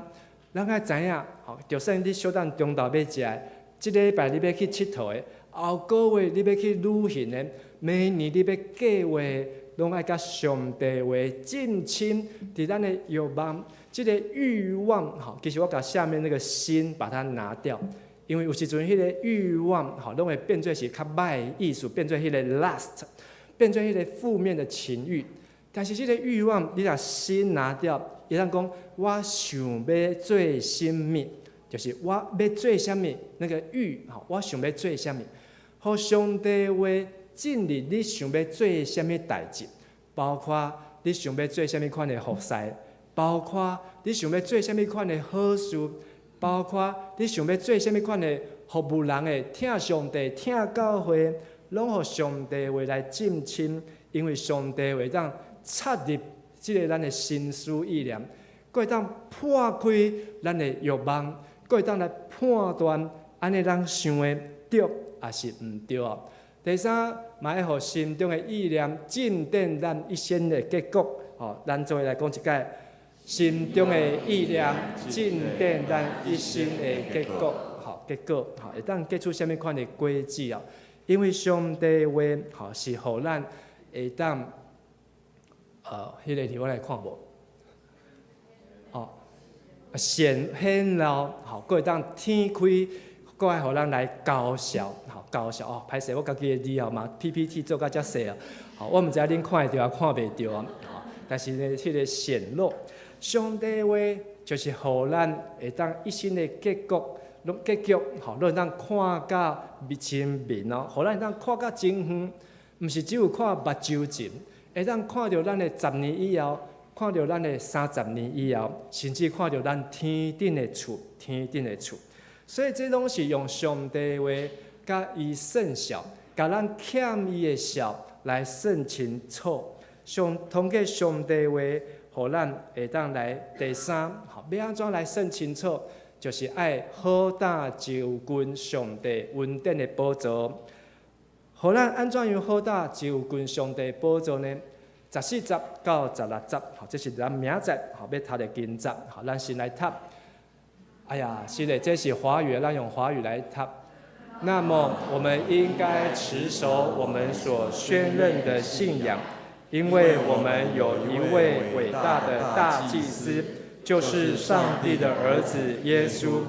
咱爱知影，吼，就算你小等中昼要食，即个礼拜你要去佚佗的，后个月你要去旅行的，明年你要计划的，拢爱甲上帝话进深伫咱的欲望，即个欲望，吼，其实我甲下面那个心把它拿掉，因为有时阵迄个欲望，吼，拢会变做是较歹的意思，变做迄个 lust， 变做迄个负面的情欲。但是即个欲望，你若心拿掉。伊通讲，我想要做什么，就是我要做什么那个欲，吼，我想要做什么，互上帝话进入你想要做什么代志，包括你想要做什么款的服侍，包括你想要做什么款的好事，包括你想要做什么款的服务人的，听上帝、听教会，拢互上帝话来进深，因为上帝会当插入。即个咱的心思意念，佫会当破开咱的欲望，佫会当来判断安尼咱想的对还是毋对。第三，嘛要互心中的意念进展咱一生的结果。吼，咱做来讲一解，心中的意念进展咱一生的结果。吼，结果吼会当结出啥物款的果子哦？因为上帝话吼是互咱会当。迄个我来看无，哦，显现了，吼，佫会当天开，佫爱互咱来高效，吼，高效哦。歹势，我家己的字吼嘛 PPT 做甲遮细啊，吼，我毋知恁看会着啊，看袂着啊，吼。但是呢，迄个显露，上帝话就是互咱会当一生的结果，结局，吼，拢会当看到真面哦，互咱会当看到真远，毋是只有看目睭前。会当看到咱的10年以后，看到咱的30年以后，甚至看到咱天顶的厝，天顶的厝。所以这拢是用上帝话甲伊算孝，甲咱欠伊的孝来算清楚。通过上帝话，互咱会当来第三，要安怎来算清楚？就是爱好胆就近上帝恩典的宝座。互咱安怎样好胆就近上帝宝座呢？14节到16节，这是咱明仔要读的经节，咱先来读。哎呀，是的，这是华语，咱用华语来读。那么，我们应该持守我们所宣认的信仰，因为我们有一位伟大的大祭司，就是上帝的儿子耶稣，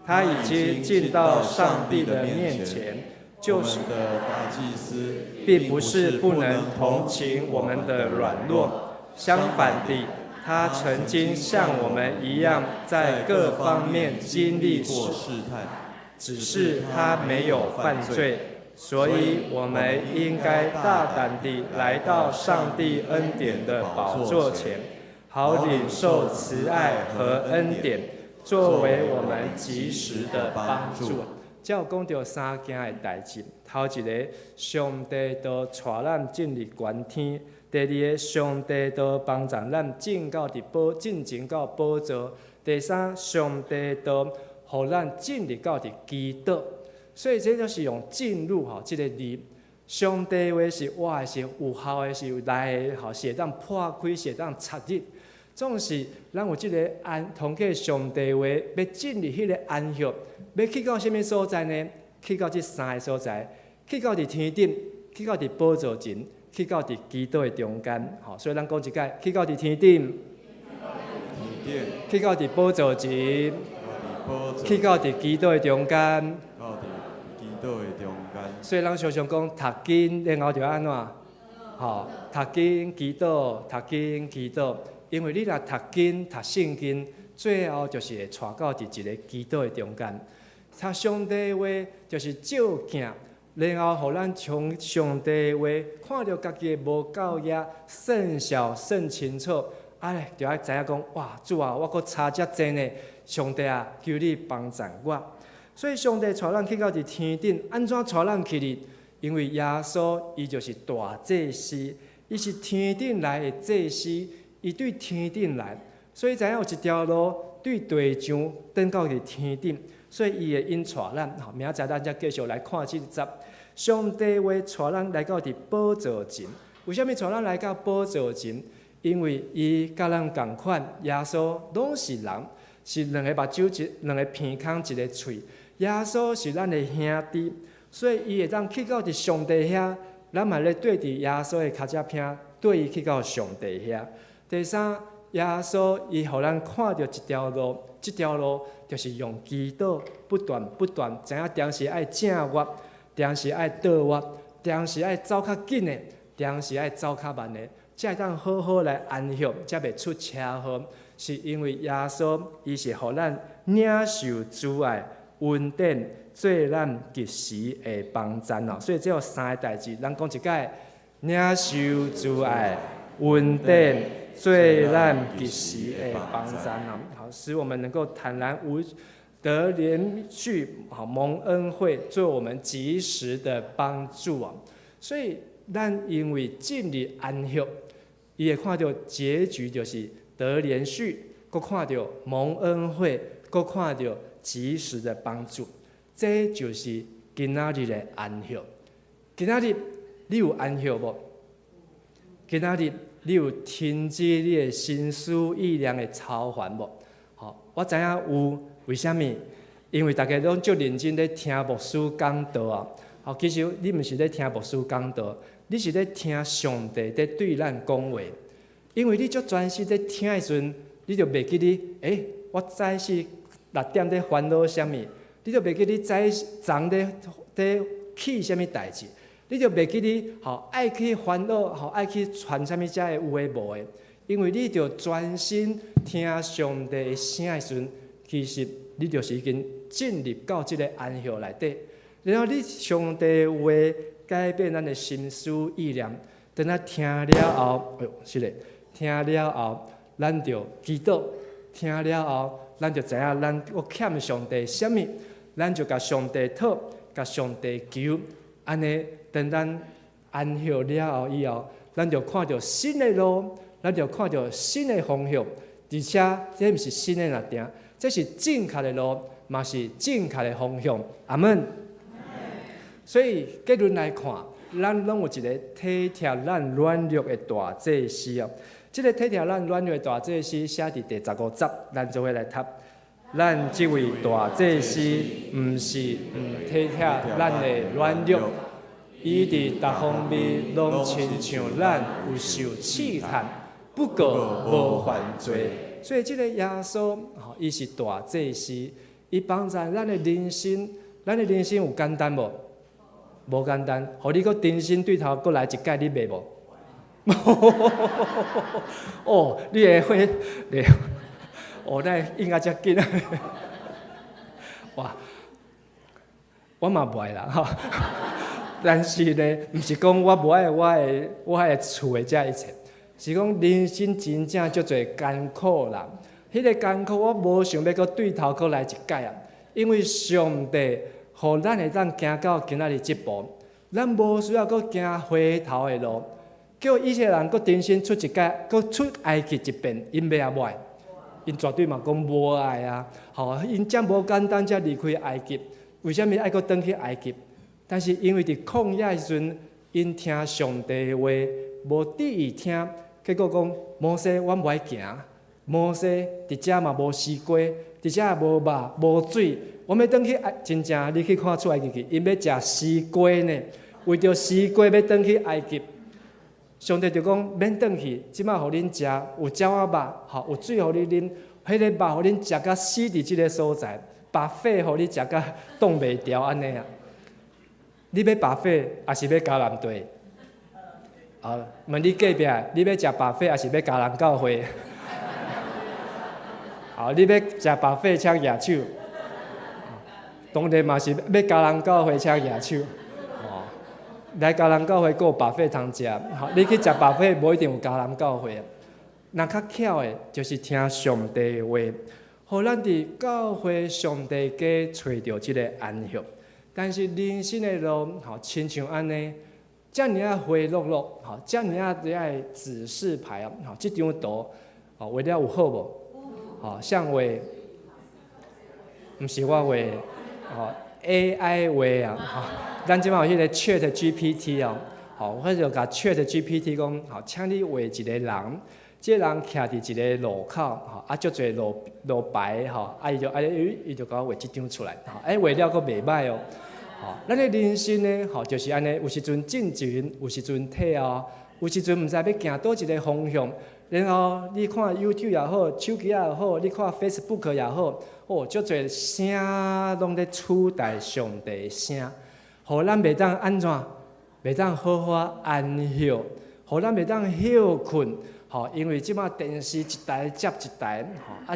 他已经进到上帝的面前。就是的大祭司，并不是不能同情我们的软弱，相反地，他曾经像我们一样，在各方面经历过试探，只是他没有犯罪，所以我们应该大胆地来到上帝恩典的宝座前，好领受慈爱和恩典，作为我们及时的帮助。才有讲到三件的代志，头一个，上帝就带咱进入悬天；第二个，上帝就帮助咱进前到宝座；第三，上帝就互咱进入到基督。所以这就是用进入这个字。上帝话是活的，是有效的，是来的，是会当破开，是会当插入。总是咱有这个通过上帝话，要进入迄个安息，要去到什么所在呢？去到这三个所在，去到伫天顶，去到伫宝座前，去到伫基督的中间。所以咱讲一解，去到伫天顶，去到伫宝座前，去到伫基督的中间。所以咱常常讲读经，然后就安怎？读经祈祷，读经祈祷。因为你若读经、读圣经，最后就是会带到伫一个基督的中间。读上帝话就是照镜，然后互咱从上帝话看到家己的无够也算小算清楚，就要知影讲哇，主啊，我阁差遮济呢，上帝啊，求你帮助我。所以上帝带咱去到伫天顶，安怎带咱去哩？因为耶稣伊就是大祭司，伊是天顶来的祭司。伊对天顶来，所以知影有一条路对地上登到去天顶，所以伊会引带咱。明仔载咱再继续来看这一集。上帝会带咱来到伫宝座前，为什么带咱来到宝座前？因为伊甲咱同款，耶稣拢是人，是两个目睭两个鼻孔一个喙。耶稣是咱的兄弟，所以伊会当去到伫上帝遐，咱嘛咧对伫耶稣的脚趾片，对伊去到上帝遐。第三，耶稣伊互咱看到一条路，这条路就是用祈祷不断，知影当时爱正约，当时爱倒约，当时爱走较紧的，当时爱走较慢的，才会当好好来安息，才袂出车祸。是因为耶稣伊是互咱领受主爱恩典，做咱及时的帮助咯。所以这有三个代志，咱讲一解：领受主爱恩典。做咱及时的帮助好，使我们能够坦然无得连续蒙恩惠，做我们及时的帮助啊！所以咱因为进入安息，伊会看到结局就是得连续，搁看到蒙恩惠，搁看到及时的帮助，这就是今仔日的安息。今仔日你有安息无？今仔日你有停止你的心思意念的操烦无？我知影有，为虾米？因为大家拢足认真咧听牧师讲道啊。其实你毋是咧听牧师讲道，你是咧听上帝在对咱讲话。因为你足专心咧听的时阵，你就袂记你，我早时6点咧烦恼虾米？你就袂记你昨咧起虾米代志？你就袂记你爱去烦恼，爱去传啥物遮的有诶无诶，因为你就专心听上帝的声的时阵，其实你就是已经进入到这个安息内底。然后你上帝话改变咱的心思意念，等咱听了后，听了后，咱就祈祷；听了后，咱就知影咱欠上帝啥物，咱就甲上帝讨。甲上帝求，安尼等咱安息了后以后，咱就看到新的路，咱就看到新的方向，而且这毋是新的立定，这是正确的路，嘛是正确的方向。阿门。所以结论来看，咱拢有一个体贴咱软弱的大祭司哦。这个体贴咱软弱的大祭司写伫第15节，咱做伙来读。咱这位大祭司，毋是体贴咱的软弱，伊伫各方面拢亲像咱有受试探，不过无犯罪。所以这个耶稣，伊是大祭司，伊帮助咱的人生，咱的人生有简单无？无简单，互你搁重新对头，搁来一届，你袂无？哦，你会，哦，咱应该遮紧啊！哇，我嘛袂啦吼，但是呢，毋是讲我无爱我的厝的遮一切，是讲人生真正足侪艰苦啦。迄个艰苦，我无想要搁对头搁来一届啊，因为上帝互咱会当行到今仔日这步，咱无需要搁行回头的路。叫以色列人搁重新出一届，搁出埃及一遍，因要啊袂？因绝对嘛讲无爱啊！吼，因遮无简单才离开埃及，为什么爱搁转去埃及？但是因为伫旷野时阵，因听上帝的话，无注意听，结果讲摩西，我无爱行。摩西伫遮嘛无西瓜，伫遮也无肉无水，我要转去真正你去看出埃及去，因要食西瓜呢，为着西瓜要转去埃及。上帝就讲免转去，即摆互恁食有鸟仔肉，吼有水互你啉，迄个肉互恁食甲死伫即个所在，白粉互你食甲冻袂牢安尼啊！你要白粉，还是要加蓝队？问你隔壁，你要食白粉，还是要加人教会？你要食白粉，请举手。当然嘛是要加人教会，请举手。来教人教会，阁有白粉通食。你去食白粉，无一定有教人教会。若较巧的，就是听上帝的话，互咱伫教会上帝家找到即个安息。但是人生的路，亲像安尼，遮尔啊花落落，遮尔啊指示牌，即张图，画了有好无？像画，毋是我画，AI 画啊。咱即马有迄个 ChatGPT 哦，我就甲 ChatGPT 讲，请你画一个人，即个人徛伫一个路口，足侪路牌，伊就甲我画即张出来，画了佫袂歹哦。咱的人生呢，就是安尼，有时阵进前，有时阵退后，有时阵毋知要行倒一个方向，然后你看 YouTube 也好，手机也好，你看 Facebook 也好，足侪声拢咧取代上帝的声。互咱袂当安怎？袂当好好安息，互咱袂当休困。因为即马电视一台接一台，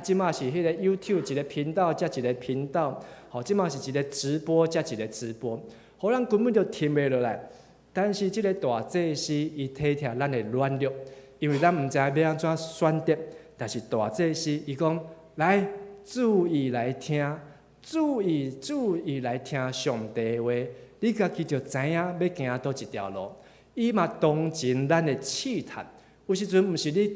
即马是迄个 YouTube 一个频道接一个频道，即马是一个直播接一个直播，互咱根本就停袂落来。但是即个大祭司伊体贴咱的软弱，因为咱毋知要安怎选择。但是大祭司伊讲，来注意来听，注意来听上帝的话。你家己就知影要行倒一条路，伊嘛同情咱的试探。有时阵毋是你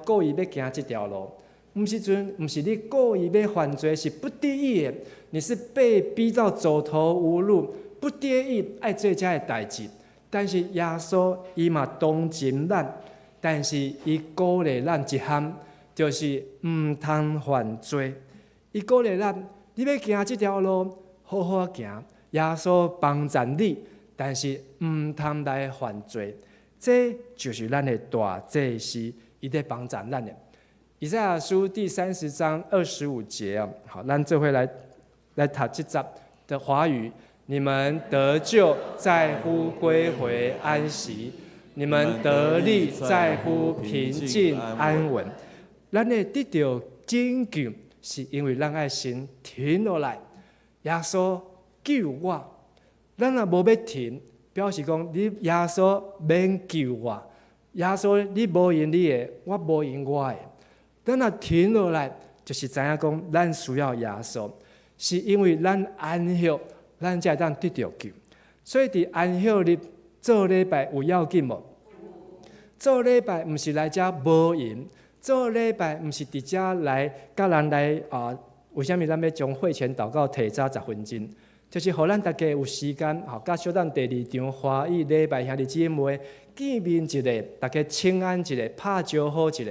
故意要行这条路，毋是你故意要犯罪，是不得已的，你是被逼到走投无路，不得已爱做这的代志。但是耶稣伊嘛同情咱，但是伊鼓励咱一项，就是毋通犯罪。伊鼓励咱，你要行这条路，好好行。耶稣帮助你，但是毋通来犯罪，这就是咱的大祭司，伊在帮助咱的。以赛亚书第30章25节啊，好，咱这回来读这节的华语：你们得救在乎归回安息，你们得力在乎平静安稳。咱会得到拯救，是因为咱爱先停落来，耶稣救我，咱若无要停，表示讲你耶稣免救我，耶稣你无用你的，我无用我的。咱若停落来，就是知影讲咱需要耶稣，是因为咱安息，咱才会当得到救。所以伫安息日做礼拜有要紧无？做礼拜毋是来遮无闲，做礼拜毋是伫遮来甲人来为虾米咱要将会前祷告提早10分钟？就是互咱大家有时间，甲小等第2场欢喜礼拜兄弟姊妹见面一下，大家请安一下，拍招呼一下。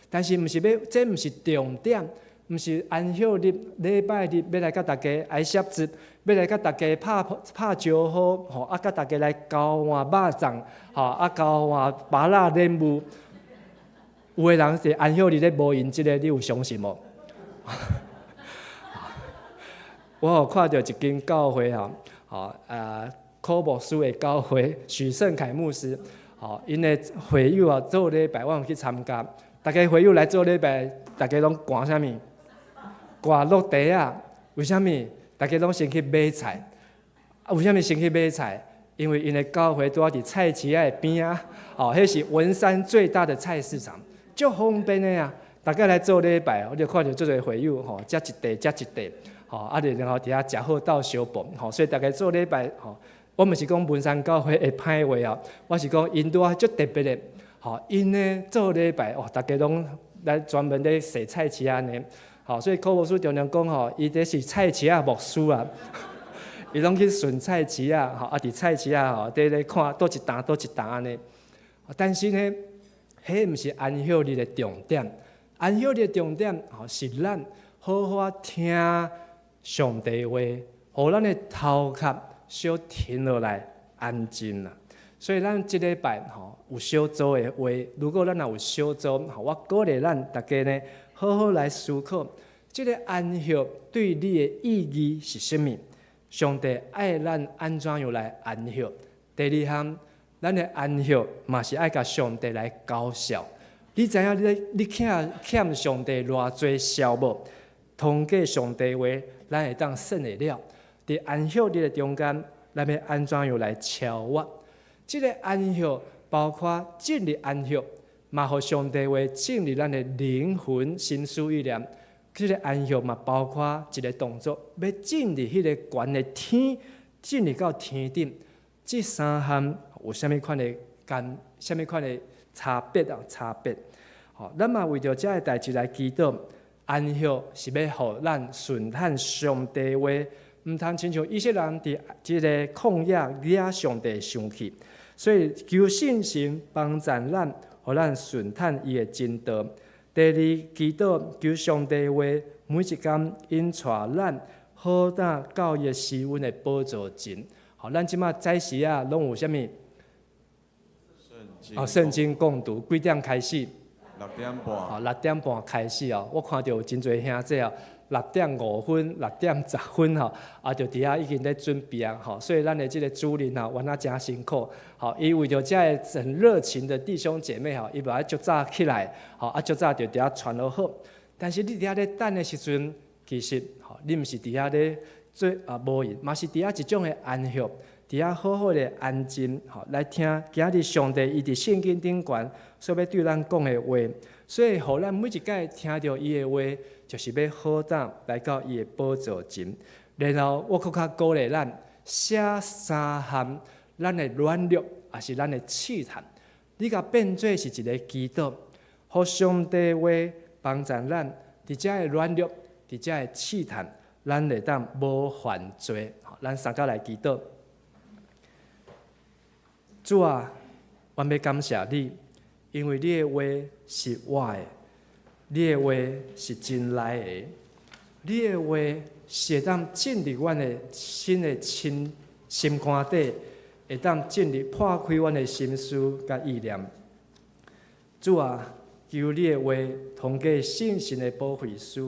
但是毋是要，这毋是重点，毋是安息日、礼拜日要来甲大家挨摄节，要来甲大家拍招呼，甲大家来交换肉粽，交换芭乐莲雾。有个人是安息日咧无闲，即个你有相信无？我有看到一间教会科博斯的教会许胜凯牧师，因的会友做礼拜，我有去参加。大家会友来做礼拜，大家拢赶啥物？赶落地啊！为虾米？大家拢先去买菜。为虾米先去买菜？因为因的教会拄伫菜市仔的边啊，迄是文山最大的菜市场，足方便的啊！大家来做礼拜，我就看到做侪会友食一地，食一地。然后伫遐食好到相伴，所以大家做礼拜，我毋是讲文山教会会歹话我是讲因拄足特别的，因呢做礼拜，大家拢来专门咧洗菜市安尼，所以科牧师常常讲伊这是菜市仔牧师啊，伊拢去顺菜市仔，伫菜市仔咧看倒一担安尼，但是呢，迄毋是安息日的重点，安息日的重点是咱好好听上帝话，互咱的头壳小停落来安静啦。所以咱即礼拜有小组的话，如果咱也有小组，我鼓励咱大家呢，好好来思考，即个安息对你的意义是甚物？上帝爱咱安怎样来安息？第二项，咱的安息嘛是爱甲上帝来交笑。你知影你欠上帝偌济笑无？通过上帝话，咱会当省会了。伫安息日的中间，咱要安怎样来超越？这个安息包括进入安息，嘛互上帝话进入咱的灵魂、心思意念。这个安息嘛包括一个动作，要进入迄个悬的天，进入到天顶。这三项有啥物款的啥物款的差别？咱嘛为着这个代志来祈祷。安息是要互咱顺探上帝话，毋通亲像以色列人伫即个旷野惹上帝生气，所以求信心帮助咱，互咱顺探伊的真道。第二，祈祷求上帝话，每一工引带咱好当到伊的施恩的宝座前。咱即马早时拢有啥物？圣经共读几点开始？6点半。6点半开始我看到有真侪兄弟6点5分、6点10分就伫遐已经咧准备所以咱的这个主任原来真辛苦伊为着这个很热情的弟兄姐妹伊本来足早起来足早就伫遐传落好，但是你伫遐咧等的时阵，其实你毋是伫遐咧做无闲，嘛是伫遐一种的安息。伫遐好好的安静，来听今日上帝伊伫圣经顶悬所要对咱讲的话，所以互咱每一摆听到伊的话，就是要好当来到伊的宝座前。然后我更较鼓励咱写3项咱的软弱，也是咱的试探，你甲变做是一个祈祷，互上帝话帮助咱伫遮的软弱，伫遮的试探，咱会当无犯罪。咱三角来祈祷。主啊，我要感谢你，因为你的话是我的，你的话是真来的，你的话是会当进入阮的心的心肝底，会当进入破开阮的心思甲意念。主啊，求你的话通过圣神的保惠师，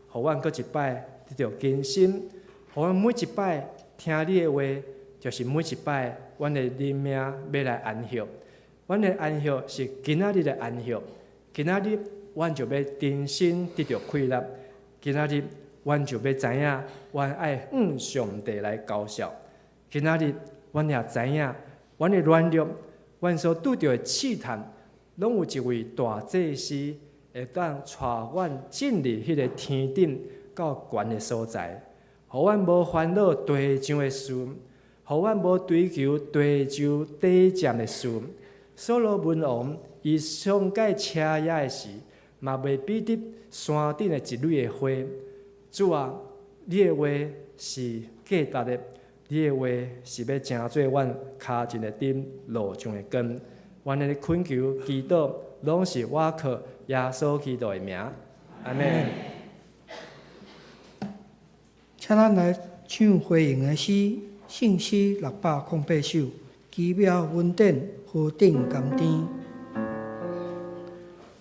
互阮搁一摆得到更新，互阮每一摆听你的话。就是每一摆，阮的人命要来安息。阮的安息是今仔日的安息，今仔日阮就要真心得到快乐。今仔日阮就要知影，阮爱向上帝来交笑。今仔日阮也知影，阮的软弱，阮所拄到的试探，拢有一位大祭司会当带阮进入迄个天顶到悬的所在。互阮无烦恼地上的事，互阮无追求地上短暂的事。所罗门王伊上界车野的时，嘛袂比得山顶的一蕊的花。主啊，你的话是价值的，你的话是要成做阮脚前的灯，路上的光。阮的恳求祈祷，拢是我靠耶稣基督的名。阿门。请咱来唱回应的诗，圣诗608首，奇妙恩典，何等甘甜。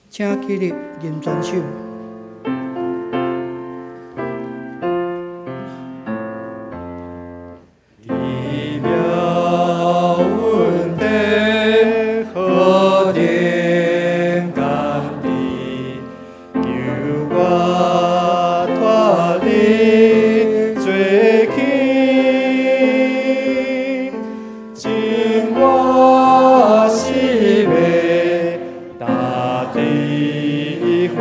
请起立吟全首。奇妙恩典，何等甘甜，救我脱离罪轻，净我心的大地回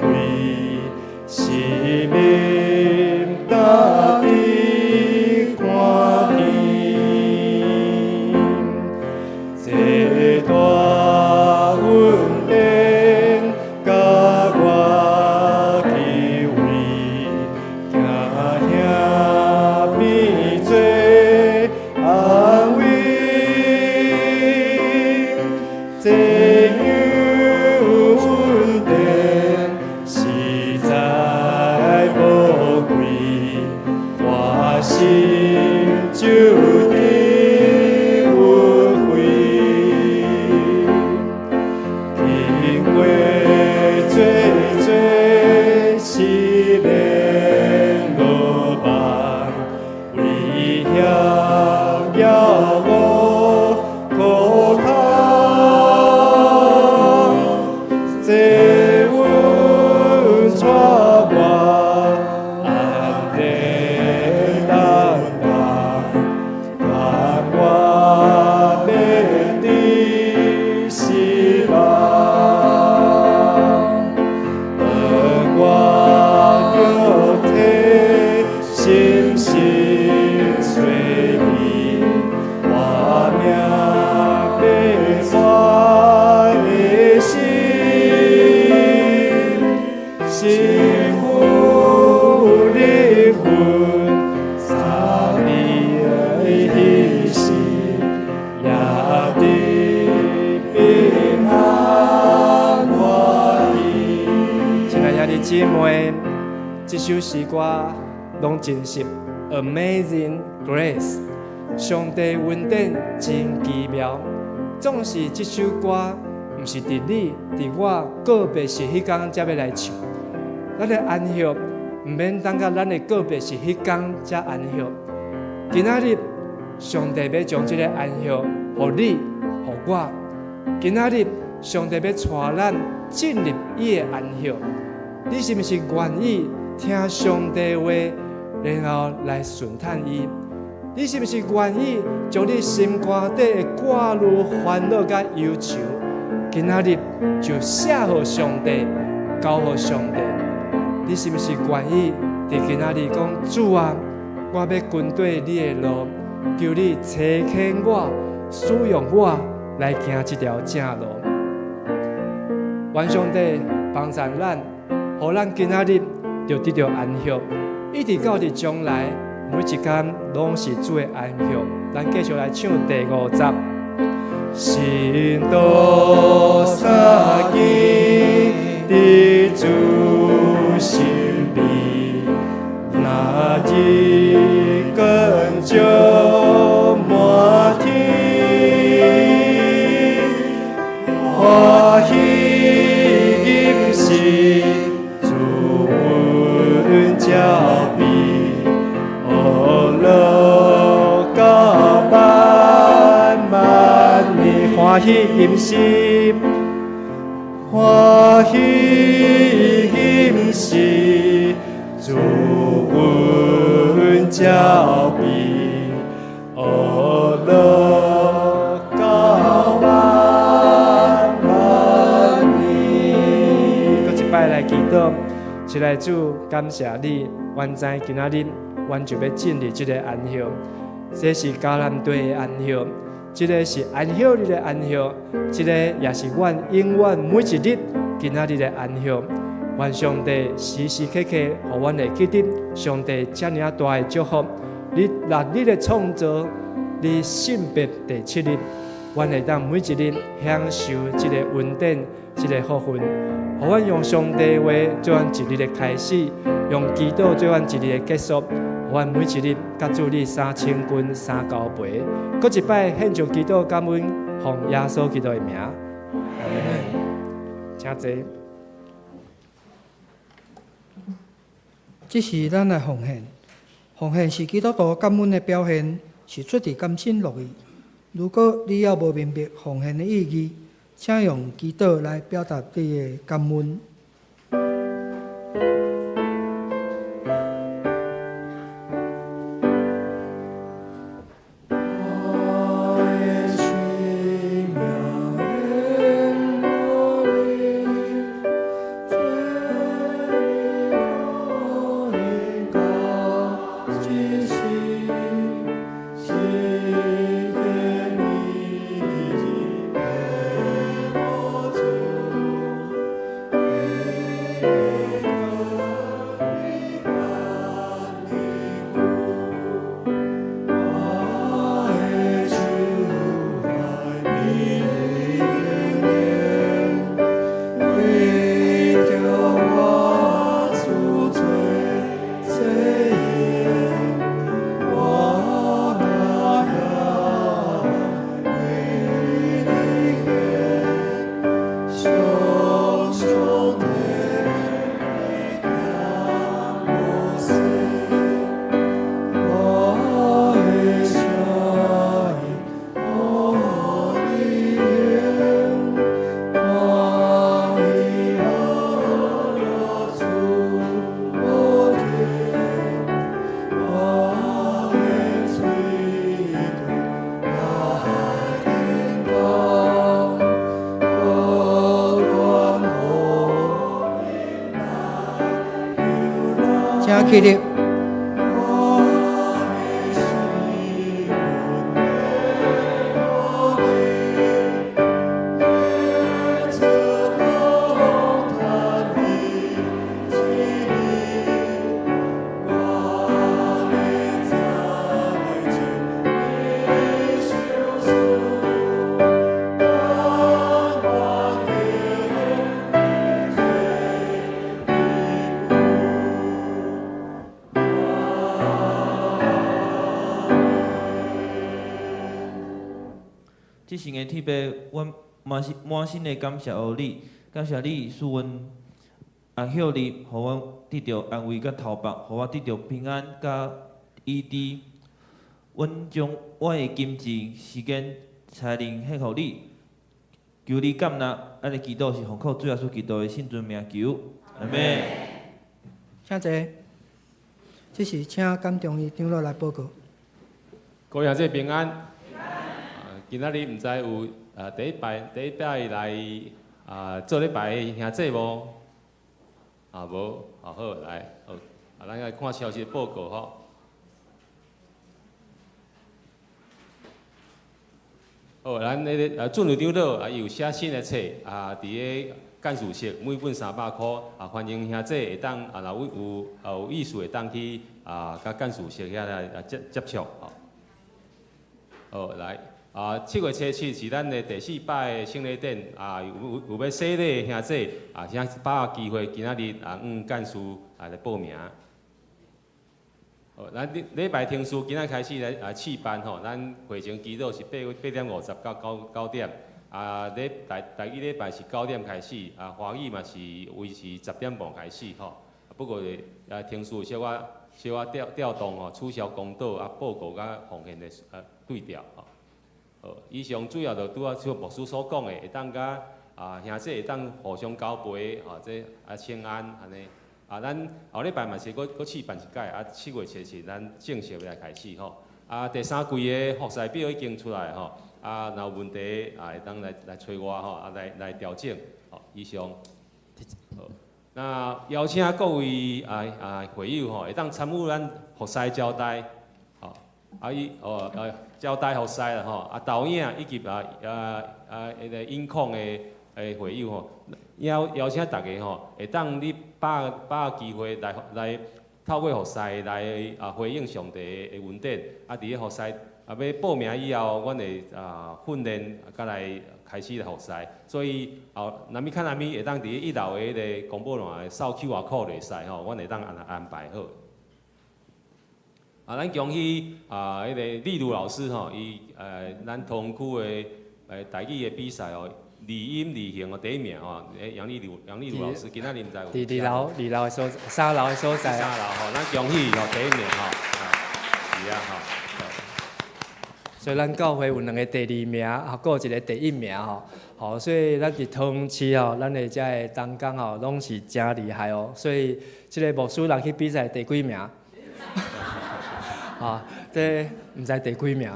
归，生命大地看见，这大恩典甲我救回，行兄妹做安慰，这样恩典实在宝贵，我心就得无悔，经过最试炼落败，为晓了我苦痛，这阮带我安定当当，但我面的失望，而我肉体心心碎离，我命被我的心，心苦离魂，三你的一心，也得平安欢喜。亲爱兄弟姊妹，这首诗歌拢真实 ，Amazing Grace， 上帝恩典真奇妙。总是这首歌，毋是伫你、伫我个别是迄天才要来唱。咱的安息，毋免等到咱的个别是迄天才安息。今仔日，上帝要将这个安息，互你、互我。今仔日，上帝要带咱进入伊的安息。你是毋是愿意听上帝的话，然后来顺探伊？你是毋是愿意将你心肝底的挂虑、烦恼甲忧愁，今仔日就写予上帝，交予上帝？你是毋是愿意伫今仔日讲主啊，我要跟对你的路，求你差遣我，使用我来行这条正路？愿上帝帮助咱，互咱今仔日就得到安息，一直到伫将来每一天拢是主的安息。咱继续来唱第50。心多三基的主心里，那一根就莫停，欢喜迎是主恩交臂，哦乐高慢慢的欢喜迎是，欢喜迎是主恩交臂，哦乐高慢慢的。搁一摆来祈祷，亲爱的主，感谢你，愿知今仔日阮就要进入这个安息。这是迦南地的安息，这个是安息日的安息，这个也是阮永远每一日今仔日的安息。愿上帝时时刻刻，互阮会记得上帝遮尔啊大的祝福。你的创造，你性别第7日，阮会当每一日享受这个恩典，这个福分。互阮用上帝话做阮一日的开始，用祈祷做阮一日的结束。互阮每一日甲主你3千斤3交杯，搁一摆献上祈祷感恩，奉耶稣基督的名。请坐。这是咱的奉献，奉献是基督徒感恩的表现，是出自甘心乐意。如果你也无明白奉献的意义，请用祈祷来表达你的感恩。请起立。即神的天父，阮满心的感谢你，感谢你赐阮安息日，互阮得到安慰甲头目，互我得到平安甲医治。阮将我的金钱、时间、才能献互你，求你感纳。安尼祈祷是奉靠主耶稣基督的圣尊名求，阿门。请坐。这是请感动的长老来报告。各位兄弟平安。今仔日毋知有第一摆来做礼拜的兄弟无？无，好来，咱来看消息报告吼。好，咱迄个准长老伊有写新的册伫个干事室，每本300块欢迎兄弟会当若有意思会当去甲干事室遐来接触吼。好来。7月7日是咱的第4摆的圣礼典，有要洗礼的兄弟，请把握机会，今仔日干事来报名。咱礼拜听书今仔开始来试办吼，咱会前祈祷是8点50到9点，第一礼拜是9点开始，华语嘛是维持10点半开始吼。不过听书小可调动吼，取消公道报告甲奉献的对调吼。以上主要就拄啊像牧师所讲的，会当甲兄弟会当互相交陪，这请安安尼。咱后礼拜嘛是搁试办一届，7月7日咱正式来开始吼。第3季的服侍表已经出来吼，若有问题会当来找我吼，来调整。以上。那邀请各位会友吼，会当参与咱服狮招待，吼，招待服狮啦吼，导演以及迄个音控的会友吼，邀请大家吼，会当你把握机会来透过服狮来回应上帝的恩典，伫咧服狮要报名以后，阮会训练，甲来开始来服狮，所以南米看南米会当伫咧1楼的迄个广播栏扫 QR code 会使吼，阮会当安排好。咱恭喜迄个丽茹老师吼，伊咱同区的台语的比赛哦，理音理行哦第1名吼，杨丽茹老师今仔日毋知有。2楼的所在，3楼的所在。3楼吼，咱恭喜吼第1名吼，是啊吼。所以咱教会有2个第2名，还有1个第1名吼，所以咱伫同期吼，咱的遮的同工吼，拢是真厉害哦。所以即个牧师人去比赛第几名？这毋知第几名，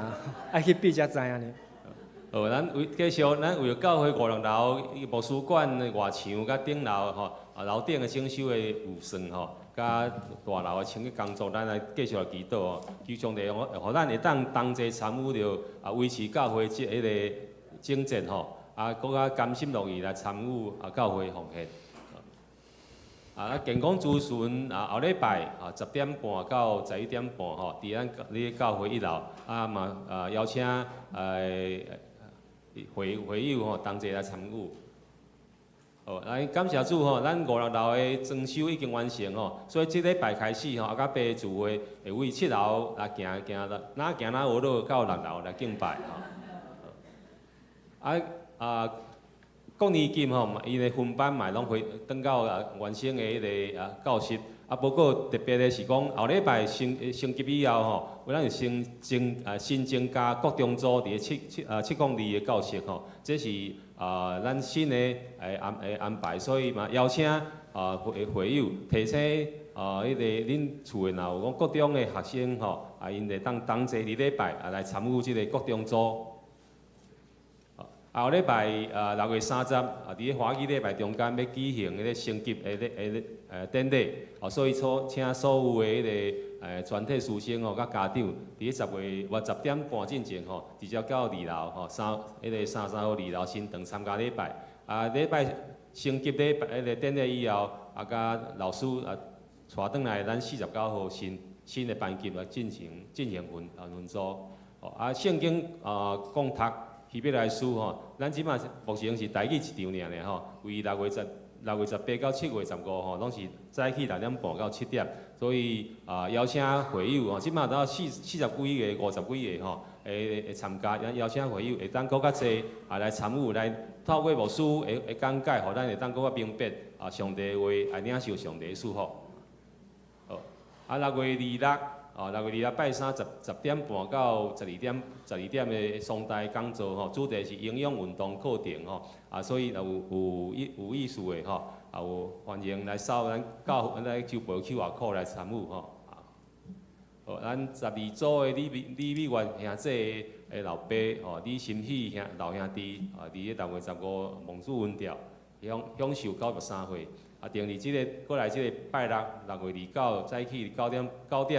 爱去比才知影呢。咱继续，咱为了教会5、6楼牧师馆的外墙，甲顶楼吼，楼顶的整修的有算吼。甲大楼的清洁工作，咱来继续来祈祷哦。求上帝互咱会当同齐参与着维持教会迄个整洁吼，搁较甘心乐意来参与教会奉献。健康咨询后礼拜10点半到11点半吼，伫咱咧教会1楼嘛邀请会友吼同齐来参与。来感谢主吼，咱5、6楼的装修已经完成吼，所以即礼拜开始吼，到8聚会会为7楼来行哪学落到6楼来敬拜吼。国年金吼，伊的分班嘛拢转到原先的迄个教室，不过特别的是讲后礼拜升级以后吼，咱是新增加国中组伫702的教室吼，这是咱新的安排，所以嘛邀请会友提醒迄个恁厝的若有讲国中的学生吼，因会当同齐伫礼拜来参与即个国中组。后礼拜6月30，伫咧华语礼拜中间要举行迄个升级的典礼，所以请所有的迄个全体师生甲家长，伫咧10点半之前吼，直接到2楼吼迄个33号2楼新堂参加礼拜。礼拜升级礼拜迄个典礼以后，甲老师带转来咱49号新的班级来进行分组。圣经讲读。希伯来书吼，咱即马目前是台语1场尔咧吼，为6月18到7月15吼，拢是早起6点半到7点，所以邀请会友吼，即马到40几个、50几个吼，会参加，邀请会友会当搁较济来参与，来透过牧师会讲解，互咱会当搁较明白上帝话，来领受上帝的祝福。6月26。6月26拜310点半到12點的双台讲座吼，主题是营养运动课程吼，所以有意思的吼，有欢迎来扫咱来周报 QR code 来参与吼。咱12组的李美元兄弟的老爸吼，李新喜老兄弟伫咧6月15蒙主恩调享受93岁。定伫即个过来即个拜6月29早起9點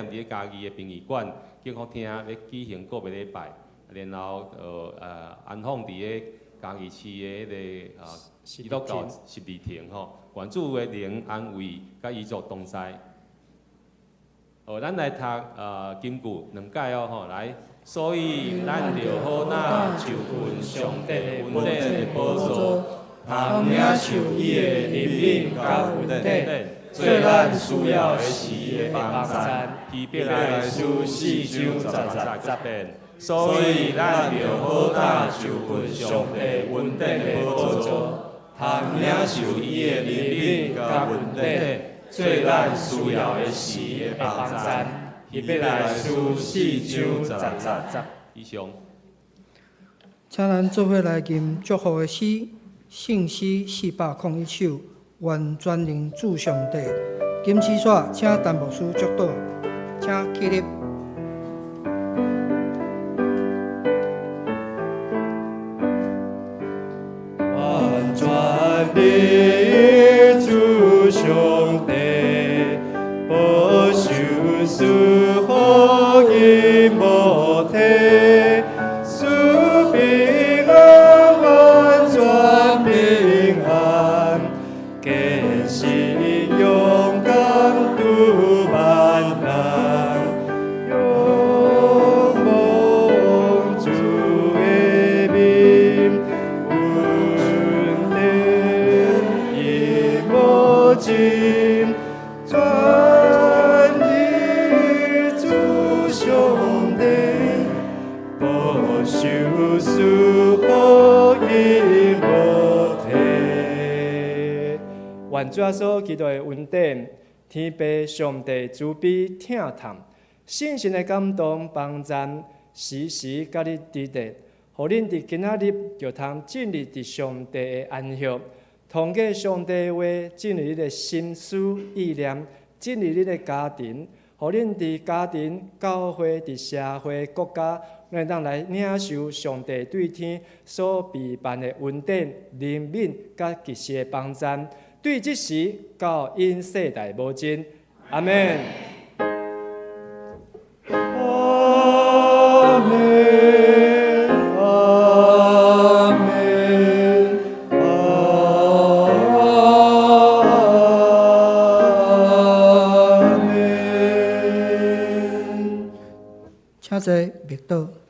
伫咧嘉義的殯儀館敬福廳咧舉行個別禮拜，然後安放伫咧嘉義市的迄個基督教12亭吼，願主的靈安慰甲伊作同在。咱來讀金句2解吼，來，所以咱着好那就近上帝恩典的寶座。通領受伊的憐憫甲恩典，做咱需要的是伊的幫助。希伯來書4章10遍。所以咱着好膽就近上帝恩典的寶座，通領受伊的憐憫甲恩典，做咱需要的是伊的幫助。希伯來書4章10。以上。請咱做伙來吟祝福的詩。聖詩401首，願全能主上帝。金絲線請陳牧師祝禱，請起立。願全能主上因无体，使平安完全平安，坚信勇敢度万难，仰望主的面，稳定因无尽，全依主上帝，保守赐福因无体。愿主所基督的恩典，天父上帝慈悲疼探，信心的感动帮赞，时时甲你伫咧，互恁伫今仔日就通进入伫上帝的安息，通过上帝的话进入你的心思意念，进入你的家庭，互恁伫家庭、教会、伫社会、国家，咱当来领受上帝对天所备办的恩典、怜悯甲及时的帮赞。对即时到因世代无尽，阿门。阿门，阿门，阿门。请坐，默祷。